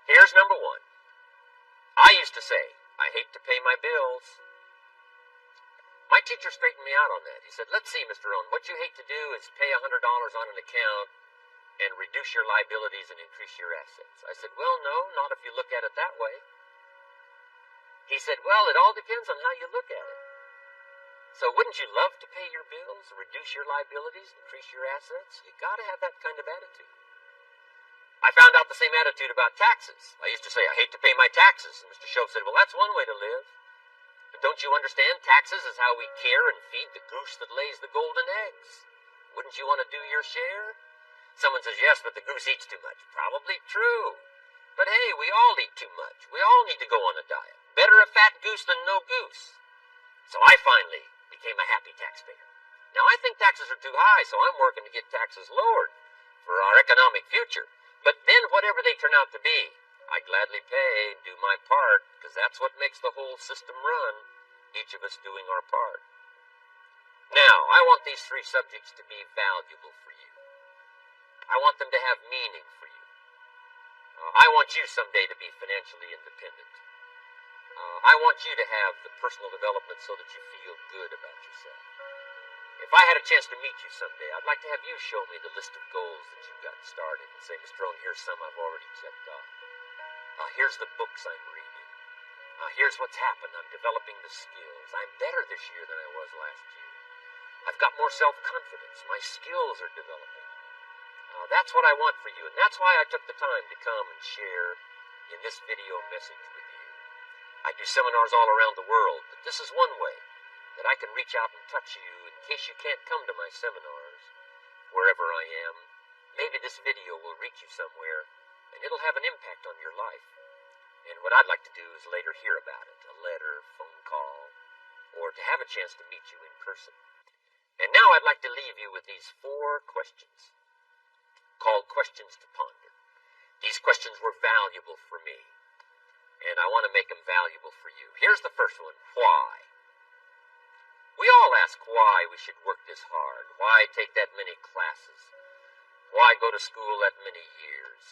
Here's number one. I used to say, I hate to pay my bills. My teacher straightened me out on that. He said, let's see, Mr. Rohn, what you hate to do is pay $100 on an account and reduce your liabilities and increase your assets. I said, well, no, not if you look at it that way. He said, well, it all depends on how you look at it. So wouldn't you love to pay your bills, reduce your liabilities, increase your assets? You got to have that kind of attitude. I found out the same attitude about taxes. I used to say, I hate to pay my taxes. And Mr. Shoaff said, well, that's one way to live. But don't you understand? Taxes is how we care and feed the goose that lays the golden eggs. Wouldn't you want to do your share? Someone says, yes, but the goose eats too much. Probably true. But hey, we all eat too much. We all need to go on a diet. Better a fat goose than no goose. So I finally became a happy taxpayer. Now, I think taxes are too high, so I'm working to get taxes lowered for our economic future. But then, whatever they turn out to be, I gladly pay, do my part, because that's what makes the whole system run, each of us doing our part. Now, I want these three subjects to be valuable for you. I want them to have meaning for you. I want you someday to be financially independent. I want you to have the personal development so that you feel good about yourself. If I had a chance to meet you someday, I'd like to have you show me the list of goals that you've got started and say, Mr. Rohn, here's some I've already checked off. Here's the books I'm reading. Here's what's happened. I'm developing the skills. I'm better this year than I was last year. I've got more self-confidence. My skills are developing. That's what I want for you, and that's why I took the time to come and share in this video message with you. I do seminars all around the world, but this is one way that I can reach out and touch you in case you can't come to my seminars, wherever I am. Maybe this video will reach you somewhere, and it'll have an impact on your life. And what I'd like to do is later hear about it, a letter, phone call, or to have a chance to meet you in person. And now I'd like to leave you with these 4 questions, called questions to ponder. These questions were valuable for me, and I want to make them valuable for you. Here's the first one, why? We all ask why we should work this hard. Why take that many classes? Why go to school that many years?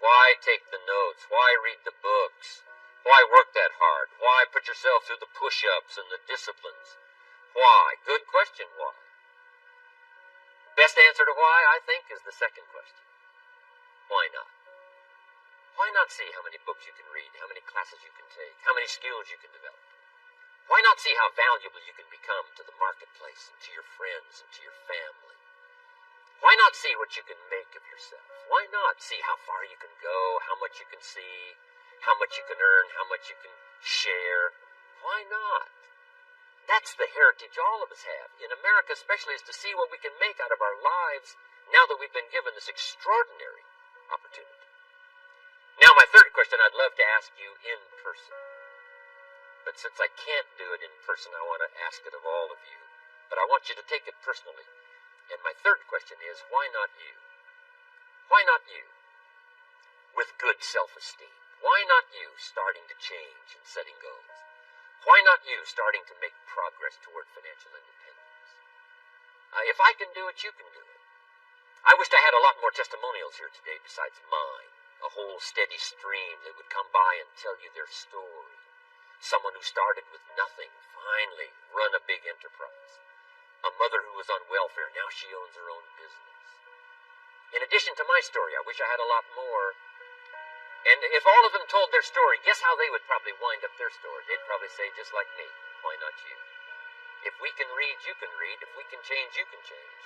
Why take the notes? Why read the books? Why work that hard? Why put yourself through the push-ups and the disciplines? Why? Good question, why? Best answer to why, I think, is the second question. Why not? Why not see how many books you can read, how many classes you can take, how many skills you can develop? Why not see how valuable you can become to the marketplace and to your friends and to your family? Why not see what you can make of yourself? Why not see how far you can go, how much you can see, how much you can earn, how much you can share? Why not? That's the heritage all of us have, in America especially, is to see what we can make out of our lives now that we've been given this extraordinary opportunity. Now, my third question I'd love to ask you in person. But since I can't do it in person, I want to ask it of all of you. But I want you to take it personally. And my third question is, why not you? Why not you? With good self-esteem. Why not you starting to change and setting goals? Why not you starting to make progress toward financial independence? If I can do it, you can do it. I wished I had a lot more testimonials here today besides mine. A whole steady stream that would come by and tell you their story. Someone who started with nothing, finally run a big enterprise. A mother who was on welfare, now she owns her own business. In addition to my story, I wish I had a lot more. And if all of them told their story, guess how they would probably wind up their story? They'd probably say, just like me, why not you? If we can read, you can read. If we can change, you can change.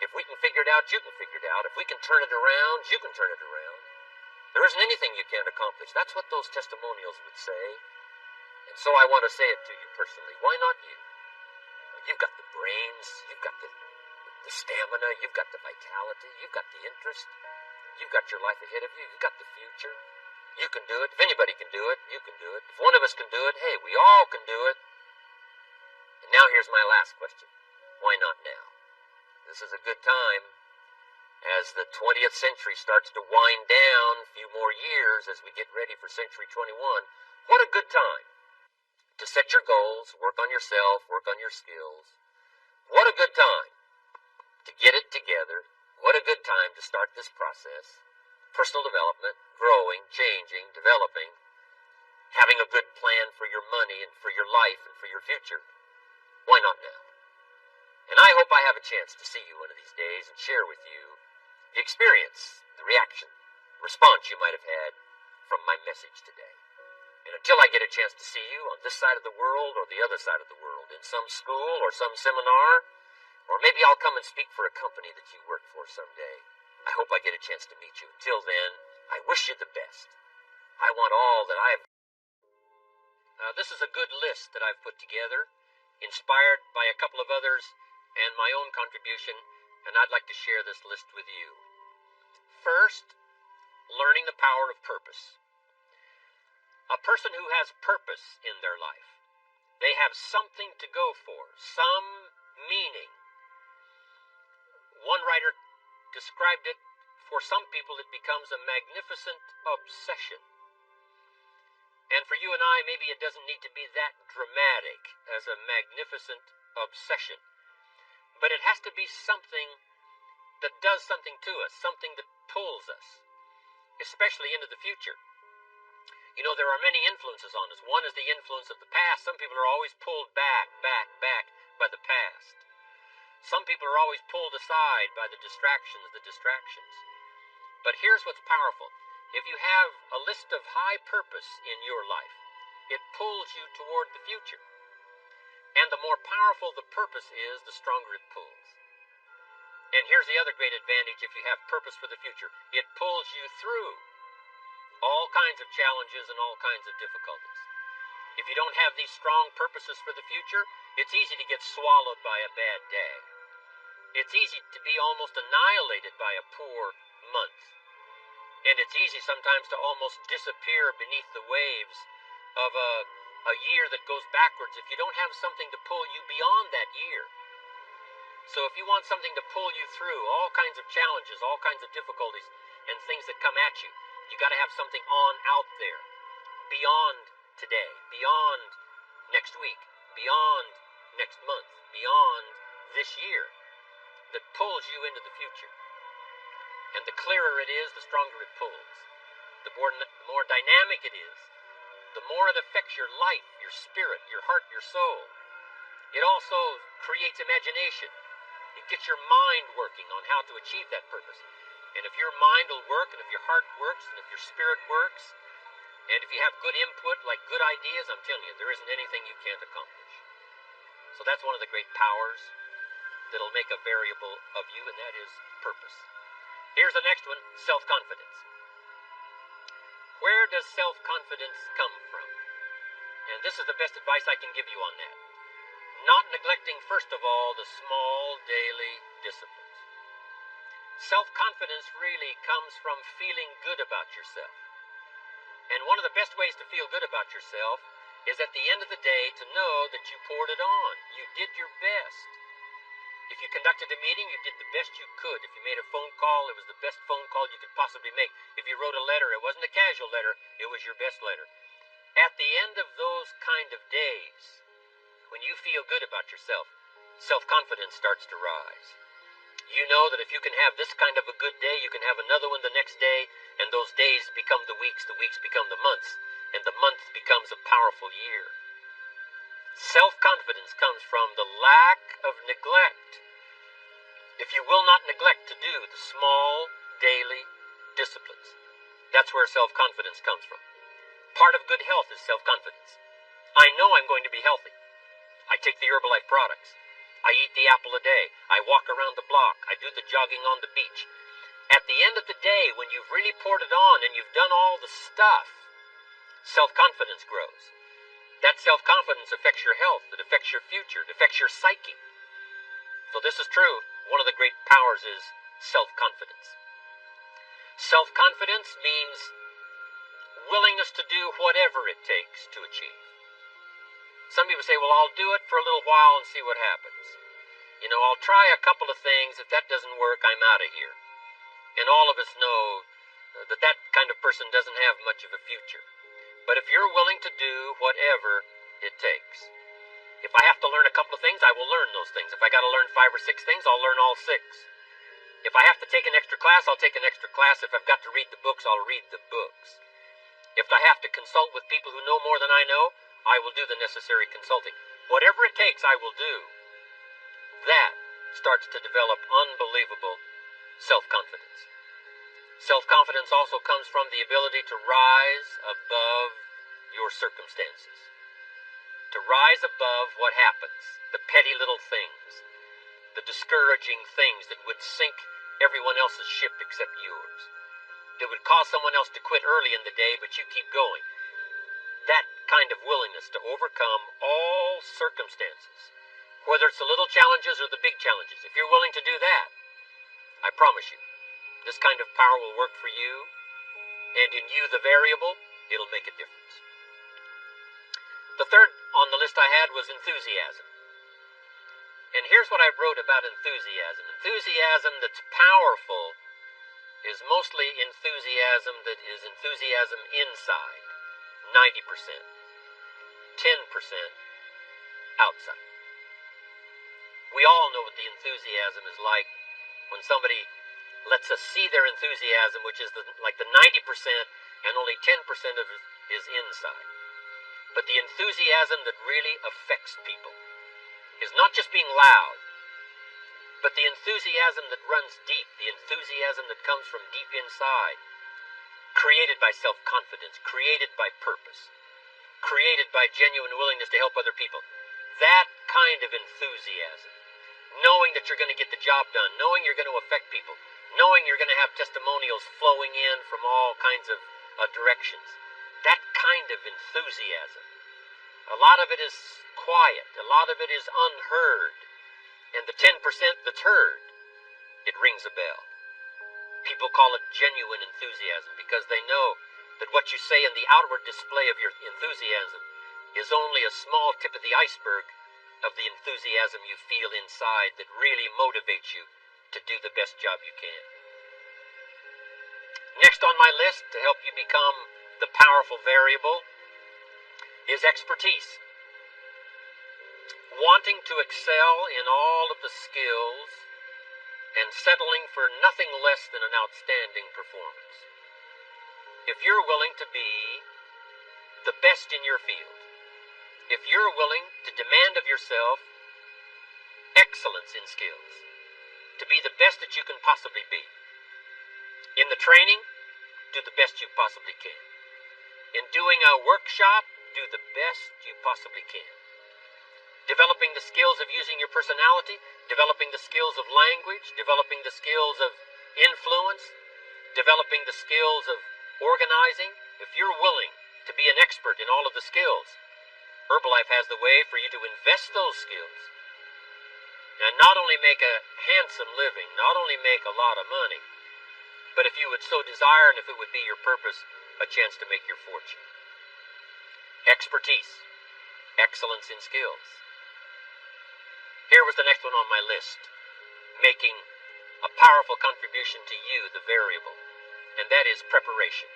If we can figure it out, you can figure it out. If we can turn it around, you can turn it around. There isn't anything you can't accomplish. That's what those testimonials would say. And so I want to say it to you personally. Why not you? You've got the brains. You've got the stamina. You've got the vitality. You've got the interest. You've got your life ahead of you. You've got the future. You can do it. If anybody can do it, you can do it. If one of us can do it, hey, we all can do it. And now here's my last question. Why not now? This is a good time. As the 20th century starts to wind down a few more years as we get ready for century 21, what a good time to set your goals, work on yourself, work on your skills. What a good time to get it together. What a good time to start this process. Personal development, growing, changing, developing, having a good plan for your money and for your life and for your future. Why not now? And I hope I have a chance to see you one of these days and share with you the experience, the reaction, response you might have had from my message today. And until I get a chance to see you on this side of the world or the other side of the world, in some school or some seminar, or maybe I'll come and speak for a company that you work for someday, I hope I get a chance to meet you. Until then, I wish you the best. I want all that I've... This is a good list that I've put together, inspired by a couple of others and my own contribution, and I'd like to share this list with you. First, learning the power of purpose. A person who has purpose in their life, they have something to go for, some meaning. One writer described it, for some people it becomes a magnificent obsession. And for you and I, maybe it doesn't need to be that dramatic as a magnificent obsession. But it has to be something that does something to us, something that pulls us, especially into the future. You know, there are many influences on us. One is the influence of the past. Some people are always pulled back by the past. Some people are always pulled aside by the distractions. But here's what's powerful. If you have a list of high purpose in your life, it pulls you toward the future. And the more powerful the purpose is, the stronger it pulls. And here's the other great advantage if you have purpose for the future. It pulls you through all kinds of challenges and all kinds of difficulties. If you don't have these strong purposes for the future, it's easy to get swallowed by a bad day. It's easy to be almost annihilated by a poor month. And it's easy sometimes to almost disappear beneath the waves of a year that goes backwards if you don't have something to pull you beyond that year. So if you want something to pull you through all kinds of challenges, all kinds of difficulties, and things that come at you, you got to have something on out there, beyond today, beyond next week, beyond next month, beyond this year, that pulls you into the future. And the clearer it is, the stronger it pulls. The more dynamic it is, the more it affects your life, your spirit, your heart, your soul. It also creates imagination. It gets your mind working on how to achieve that purpose. And if your mind will work, and if your heart works, and if your spirit works, and if you have good input, like good ideas, I'm telling you, there isn't anything you can't accomplish. So that's one of the great powers that'll make a variable of you, and that is purpose. Here's the next one, self-confidence. Where does self-confidence come from? And this is the best advice I can give you on that. Not neglecting, first of all, the small daily disciplines. Self-confidence really comes from feeling good about yourself. And one of the best ways to feel good about yourself is at the end of the day to know that you poured it on. You did your best. If you conducted a meeting, you did the best you could. If you made a phone call, it was the best phone call you could possibly make. If you wrote a letter, it wasn't a casual letter, it was your best letter. At the end of those kind of days, when you feel good about yourself, self-confidence starts to rise. You know that if you can have this kind of a good day, you can have another one the next day, and those days become the weeks become the months, and the month becomes a powerful year. Self-confidence comes from the lack of neglect. If you will not neglect to do the small, daily disciplines, that's where self-confidence comes from. Part of good health is self-confidence. I know I'm going to be healthy. I take the Herbalife products. I eat the apple a day. I walk around the block. I do the jogging on the beach. At the end of the day, when you've really poured it on and you've done all the stuff, self-confidence grows. That self-confidence affects your health. It affects your future. It affects your psyche. So this is true. One of the great powers is self-confidence. Self-confidence means willingness to do whatever it takes to achieve. Some people say, well, I'll do it for a little while and see what happens. You know, I'll try a couple of things. If that doesn't work, I'm out of here. And all of us know that that kind of person doesn't have much of a future. But if you're willing to do whatever it takes, if I have to learn a couple of things, I will learn those things. If I got to learn 5 or 6 things, I'll learn all 6. If I have to take an extra class, I'll take an extra class. If I've got to read the books, I'll read the books. If I have to consult with people who know more than I know, I will do the necessary consulting. Whatever it takes, I will do. That starts to develop unbelievable self-confidence. Self-confidence also comes from the ability to rise above your circumstances. To rise above what happens, the petty little things, the discouraging things that would sink everyone else's ship except yours. That would cause someone else to quit early in the day, but you keep going. That kind of willingness to overcome all circumstances, whether it's the little challenges or the big challenges, if you're willing to do that, I promise you, this kind of power will work for you, and in you, the variable, it'll make a difference. The third on the list I had was enthusiasm. And here's what I wrote about enthusiasm. Enthusiasm that's powerful is mostly enthusiasm that is enthusiasm inside. 90%, 10% outside. We all know what the enthusiasm is like when somebody lets us see their enthusiasm, which is like the 90%, and only 10% of it is inside. But the enthusiasm that really affects people is not just being loud, but the enthusiasm that runs deep, the enthusiasm that comes from deep inside, created by self-confidence, created by purpose, created by genuine willingness to help other people. That kind of enthusiasm, knowing that you're going to get the job done, knowing you're going to affect people, knowing you're going to have testimonials flowing in from all kinds of directions, that kind of enthusiasm. A lot of it is quiet, a lot of it is unheard, and the 10% that's heard, it rings a bell. People call it genuine enthusiasm because they know that what you say in the outward display of your enthusiasm is only a small tip of the iceberg of the enthusiasm you feel inside that really motivates you to do the best job you can. Next on my list to help you become the powerful variable is expertise. Wanting to excel in all of the skills and settling for nothing less than an outstanding performance. If you're willing to be the best in your field, if you're willing to demand of yourself excellence in skills, to be the best that you can possibly be. In the training, do the best you possibly can. In doing a workshop, do the best you possibly can. Developing the skills of using your personality, developing the skills of language, developing the skills of influence, developing the skills of organizing. If you're willing to be an expert in all of the skills, Herbalife has the way for you to invest those skills and not only make a handsome living, not only make a lot of money, but if you would so desire and if it would be your purpose, a chance to make your fortune. Expertise, excellence in skills. Here was the next one on my list, making a powerful contribution to you, the variable, and that is preparation.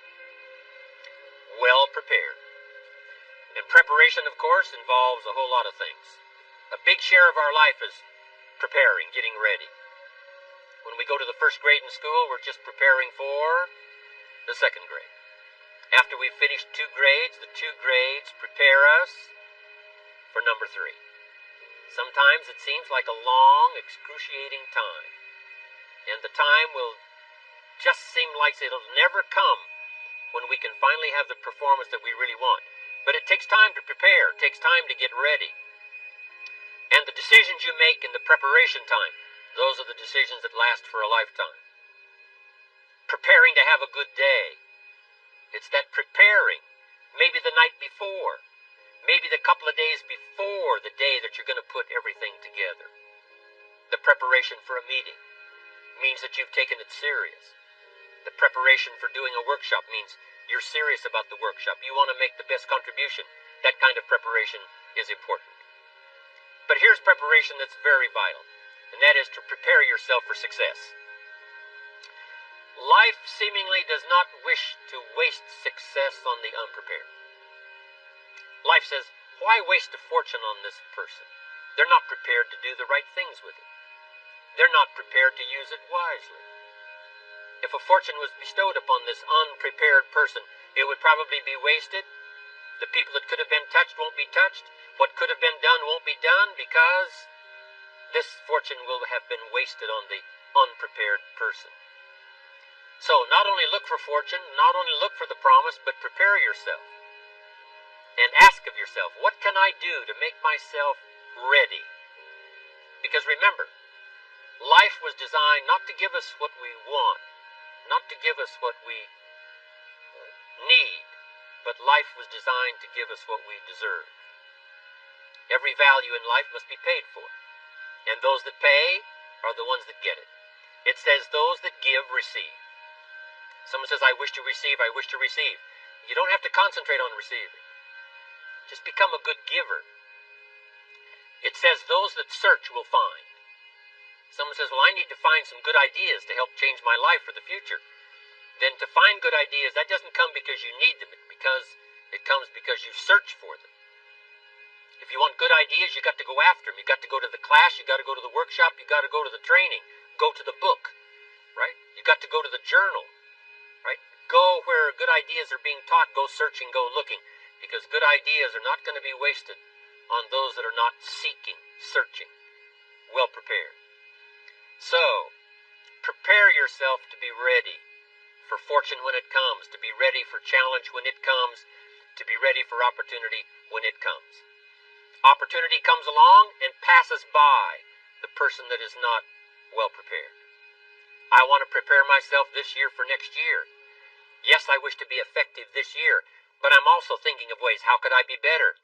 Well prepared. And preparation, of course, involves a whole lot of things. A big share of our life is preparing, getting ready. When we go to the first grade in school, we're just preparing for the second grade. After we've finished 2 grades, the 2 grades prepare us for number 3. Sometimes it seems like a long, excruciating time. And the time will just seem like it'll never come when we can finally have the performance that we really want. But it takes time to prepare. It takes time to get ready. And the decisions you make in the preparation time, those are the decisions that last for a lifetime. Preparing to have a good day. It's that preparing, maybe the night before, maybe the couple of days before the day that you're going to put everything together. The preparation for a meeting means that you've taken it serious. The preparation for doing a workshop means you're serious about the workshop. You want to make the best contribution. That kind of preparation is important. But here's preparation that's very vital, and that is to prepare yourself for success. Life seemingly does not wish to waste success on the unprepared. Life says, why waste a fortune on this person? They're not prepared to do the right things with it. They're not prepared to use it wisely. If a fortune was bestowed upon this unprepared person, it would probably be wasted. The people that could have been touched won't be touched. What could have been done won't be done because this fortune will have been wasted on the unprepared person. So not only look for fortune, not only look for the promise, but prepare yourself. And ask of yourself, what can I do to make myself ready? Because remember, life was designed not to give us what we want, not to give us what we need, but life was designed to give us what we deserve. Every value in life must be paid for, and those that pay are the ones that get it. It says those that give receive. Someone says, I wish to receive, I wish to receive. You don't have to concentrate on receiving. Just become a good giver. It says those that search will find. Someone says, well, I need to find some good ideas to help change my life for the future. Then to find good ideas, that doesn't come because you need them, it comes because you search for them. If you want good ideas, you got to go after them. You got to go to the class, you got to go to the workshop, you got to go to the training, go to the book, right? You got to go to the journal, right? Go where good ideas are being taught, go searching, go looking, because good ideas are not going to be wasted on those that are not seeking, searching, well prepared. So, prepare yourself to be ready for fortune when it comes, to be ready for challenge when it comes, to be ready for opportunity when it comes. Opportunity comes along and passes by the person that is not well prepared. I want to prepare myself this year for next year. Yes, I wish to be effective this year, but I'm also thinking of ways, how could I be better?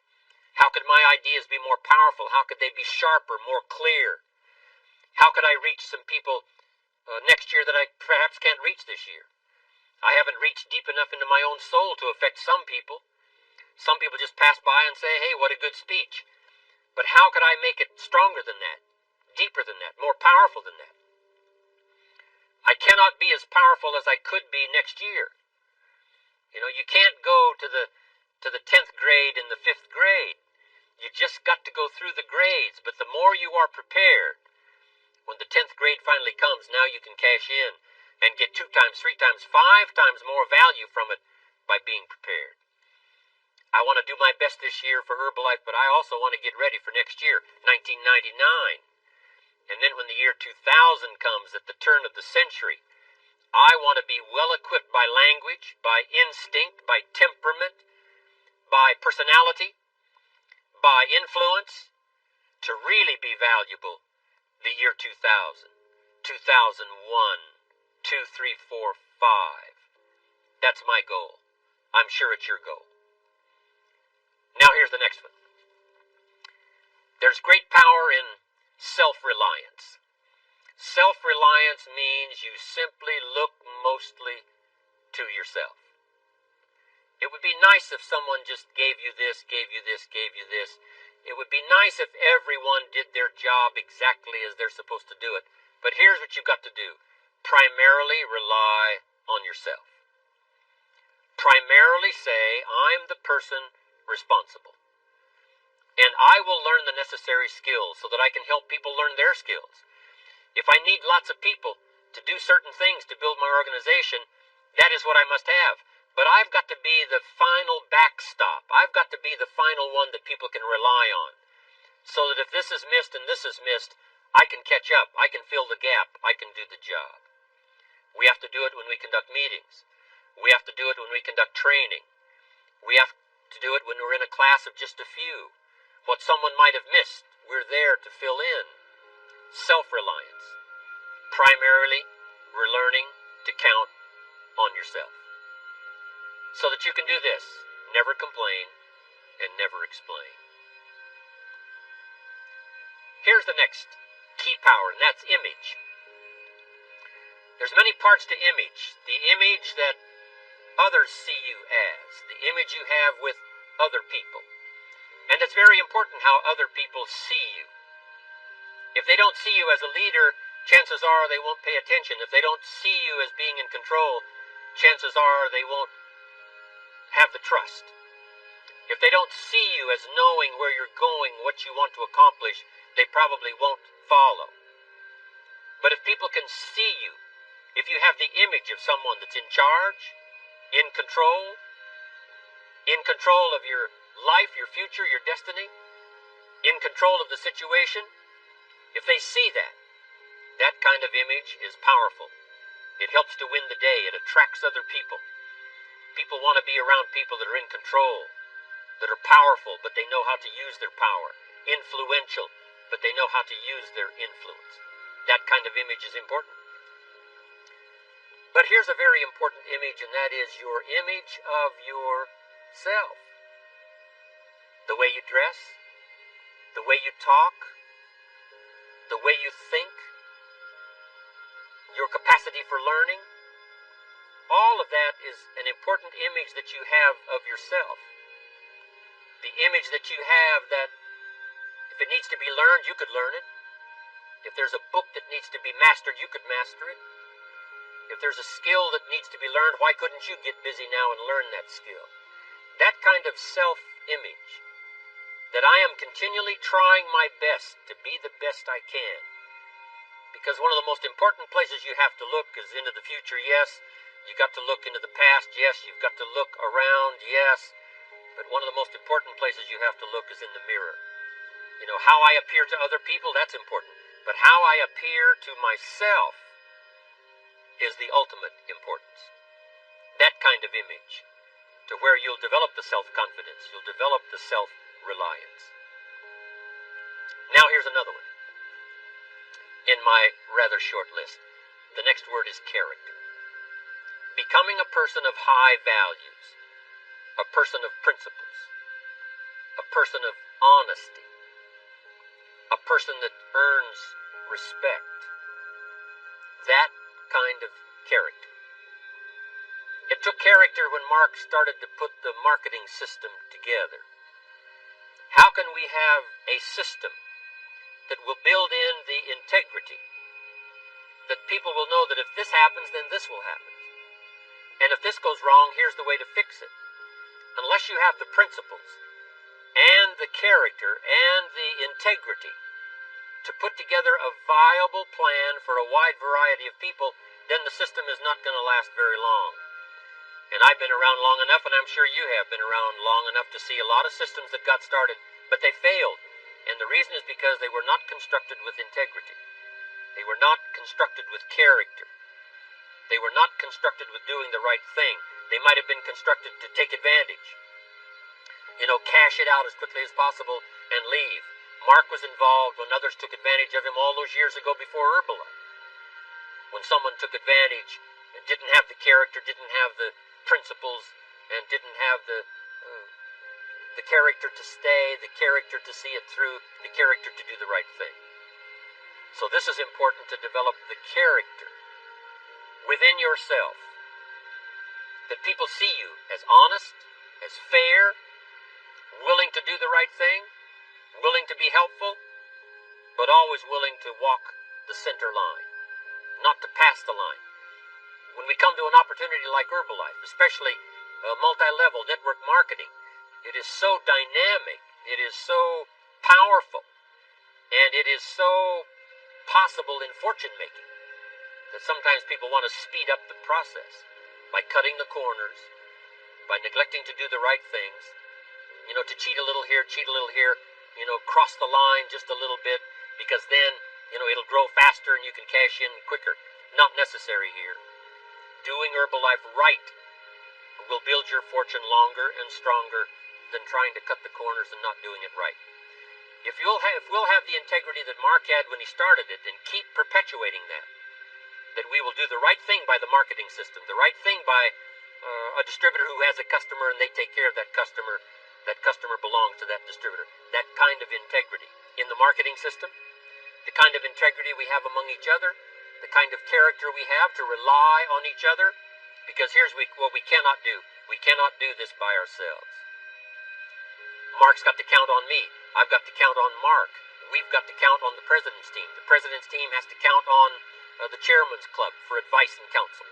How could my ideas be more powerful? How could they be sharper, more clear? How could I reach some people next year that I perhaps can't reach this year? I haven't reached deep enough into my own soul to affect some people. Some people just pass by and say, hey, what a good speech. But how could I make it stronger than that, deeper than that, more powerful than that? I cannot be as powerful as I could be next year. You know, you can't go to the 10th grade in the 5th grade. You just got to go through the grades. But the more you are prepared, when the 10th grade finally comes, now you can cash in and get 2 times, 3 times, 5 times more value from it by being prepared. I want to do my best this year for Herbalife, but I also want to get ready for next year, 1999. And then when the year 2000 comes, at the turn of the century, I want to be well equipped by language, by instinct, by temperament, by personality, by influence, to really be valuable the year 2000, 2001, 2, 3, 4, 5. That's my goal. I'm sure it's your goal. Now here's the next one. There's great power in self-reliance. Self-reliance means you simply look mostly to yourself. It would be nice if someone just gave you this, gave you this, gave you this. It would be nice if everyone did their job exactly as they're supposed to do it. But here's what you've got to do. Primarily rely on yourself. Primarily say, I'm the person responsible. And I will learn the necessary skills so that I can help people learn their skills. If I need lots of people to do certain things to build my organization, that is what I must have. But I've got to be the final backstop. I've got to be the final one that people can rely on. So that if this is missed and this is missed, I can catch up. I can fill the gap. I can do the job. We have to do it when we conduct meetings. We have to do it when we conduct training. We have to do it when we're in a class of just a few. What someone might have missed, we're there to fill in. Self-reliance. Primarily, we're learning to count on yourself. So that you can do this, never complain and never explain. Here's the next key power, and that's image. There's many parts to image. The image that others see you as, the image you have with other people. And it's very important how other people see you. If they don't see you as a leader, chances are they won't pay attention. If they don't see you as being in control, chances are they won't have the trust. If they don't see you as knowing where you're going, what you want to accomplish, they probably won't follow. But if people can see you, if you have the image of someone that's in charge, in control of your life, your future, your destiny, in control of the situation, if they see that, that kind of image is powerful. It helps to win the day. It attracts other people. People want to be around people that are in control, that are powerful, but they know how to use their power. Influential, but they know how to use their influence. That kind of image is important. But here's a very important image, and that is your image of yourself. The way you dress, the way you talk, the way you think, your capacity for learning, all of that is an important image that you have of yourself. The image that you have that if it needs to be learned, you could learn it. If there's a book that needs to be mastered, you could master it. If there's a skill that needs to be learned, why couldn't you get busy now and learn that skill? That kind of self-image, that I am continually trying my best to be the best I can. Because one of the most important places you have to look is into the future, yes. You've got to look into the past, yes. You've got to look around, yes. But one of the most important places you have to look is in the mirror. You know, how I appear to other people, that's important. But how I appear to myself is the ultimate importance. That kind of image, to where you'll develop the self-confidence, you'll develop the self-reliance. Now here's another one. In my rather short list, the next word is character. Becoming a person of high values, a person of principles, a person of honesty, a person that earns respect. That kind of character. It took character when Mark started to put the marketing system together. How can we have a system that will build in the integrity, that people will know that if this happens, then this will happen. And if this goes wrong, here's the way to fix it. Unless you have the principles and the character and the integrity to put together a viable plan for a wide variety of people, then the system is not going to last very long. And I've been around long enough, and I'm sure you have been around long enough to see a lot of systems that got started, but they failed. And the reason is because they were not constructed with integrity. They were not constructed with character. They were not constructed with doing the right thing. They might have been constructed to take advantage. You know, cash it out as quickly as possible and leave. Mark was involved when others took advantage of him all those years ago before Herbalife. When someone took advantage and didn't have the character, didn't have the principles, and didn't have the character to stay, the character to see it through, the character to do the right thing. So this is important, to develop the character within yourself, that people see you as honest, as fair, willing to do the right thing, willing to be helpful, but always willing to walk the center line, not to pass the line. When we come to an opportunity like Herbalife, especially multi-level network marketing, it is so dynamic, it is so powerful, and it is so possible in fortune making. That sometimes people want to speed up the process by cutting the corners, by neglecting to do the right things, to cheat a little here, cross the line just a little bit, because then, it'll grow faster and you can cash in quicker. Not necessary here. Doing Herbalife right will build your fortune longer and stronger than trying to cut the corners and not doing it right. If we'll have the integrity that Mark had when he started it and keep perpetuating that we will do the right thing by the marketing system, the right thing by a distributor who has a customer and they take care of that customer belongs to that distributor. That kind of integrity in the marketing system, the kind of integrity we have among each other, the kind of character we have to rely on each other, because here's what we cannot do. We cannot do this by ourselves. Mark's got to count on me. I've got to count on Mark. We've got to count on the president's team. The president's team has to count on the chairman's club for advice and counsel.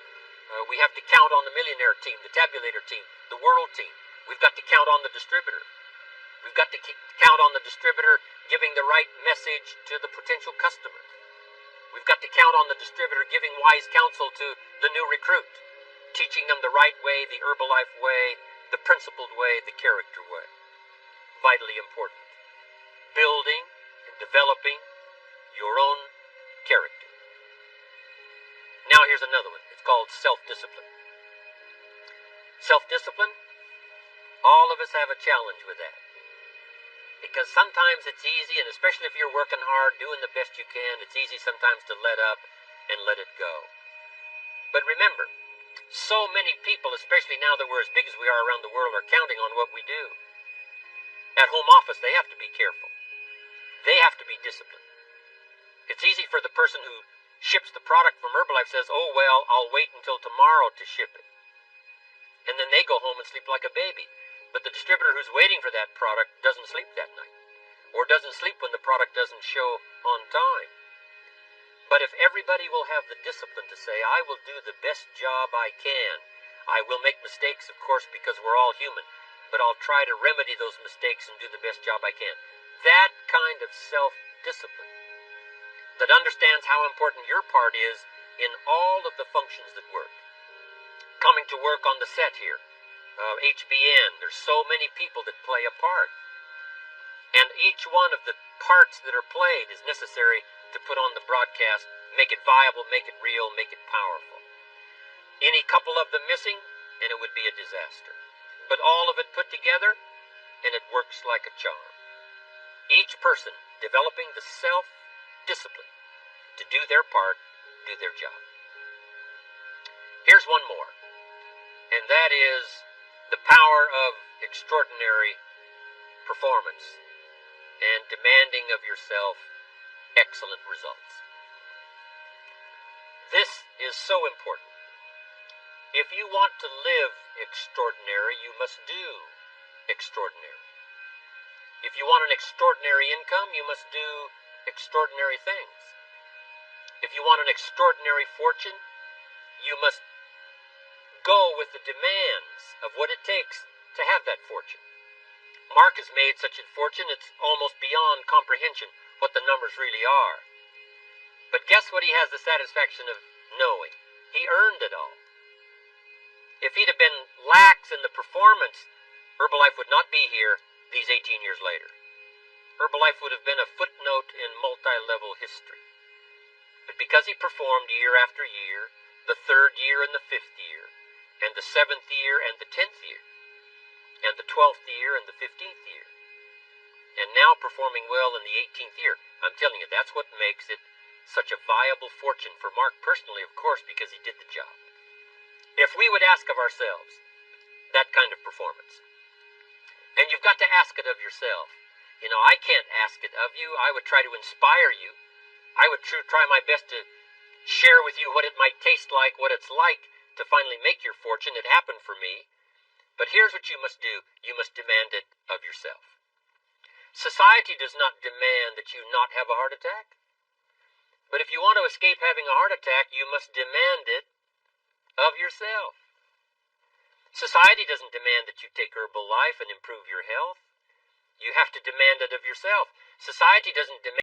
We have to count on the millionaire team, the tabulator team, the world team. We've got to count on the distributor. We've got to count on the distributor giving the right message to the potential customers. We've got to count on the distributor giving wise counsel to the new recruit, teaching them the right way, the Herbalife way, the principled way, the character way. Vitally important. Building and developing your own character. Now here's another one. It's called self-discipline. Self-discipline, all of us have a challenge with that. Because sometimes it's easy, and especially if you're working hard, doing the best you can, it's easy sometimes to let up and let it go. But remember, so many people, especially now that we're as big as we are around the world, are counting on what we do. At home office, they have to be careful. They have to be disciplined. It's easy for the person who ships the product from Herbalife says, oh, well, I'll wait until tomorrow to ship it. And then they go home and sleep like a baby. But the distributor who's waiting for that product doesn't sleep that night. Or doesn't sleep when the product doesn't show on time. But if everybody will have the discipline to say, I will do the best job I can. I will make mistakes, of course, because we're all human. But I'll try to remedy those mistakes and do the best job I can. That kind of self-discipline that understands how important your part is in all of the functions that work. Coming to work on the set here, HBN, there's so many people that play a part. And each one of the parts that are played is necessary to put on the broadcast, make it viable, make it real, make it powerful. Any couple of them missing, and it would be a disaster. But all of it put together, and it works like a charm. Each person developing the self-discipline to do their part, do their job. Here's one more, and that is the power of extraordinary performance and demanding of yourself excellent results. This is so important. If you want to live extraordinary, you must do extraordinary. If you want an extraordinary income, you must do extraordinary things. If you want an extraordinary fortune, you must go with the demands of what it takes to have that fortune. Mark has made such a fortune, it's almost beyond comprehension what the numbers really are. But guess what he has the satisfaction of knowing? He earned it all. If he'd have been lax in the performance, Herbalife would not be here these 18 years later. Herbalife would have been a footnote in multi-level history. But because he performed year after year, the 3rd year and the 5th year, and the 7th year and the 10th year, and the 12th year and the 15th year, and now performing well in the 18th year, I'm telling you, that's what makes it such a viable fortune for Mark personally, of course, because he did the job. If we would ask of ourselves that kind of performance, and you've got to ask it of yourself. I can't ask it of you. I would try to inspire you. I would try my best to share with you what it might taste like, what it's like to finally make your fortune. It happened for me. But here's what you must do. You must demand it of yourself. Society does not demand that you not have a heart attack. But if you want to escape having a heart attack, you must demand it of yourself. Society doesn't demand that you take Herbalife and improve your health. You have to demand it of yourself. Society doesn't demand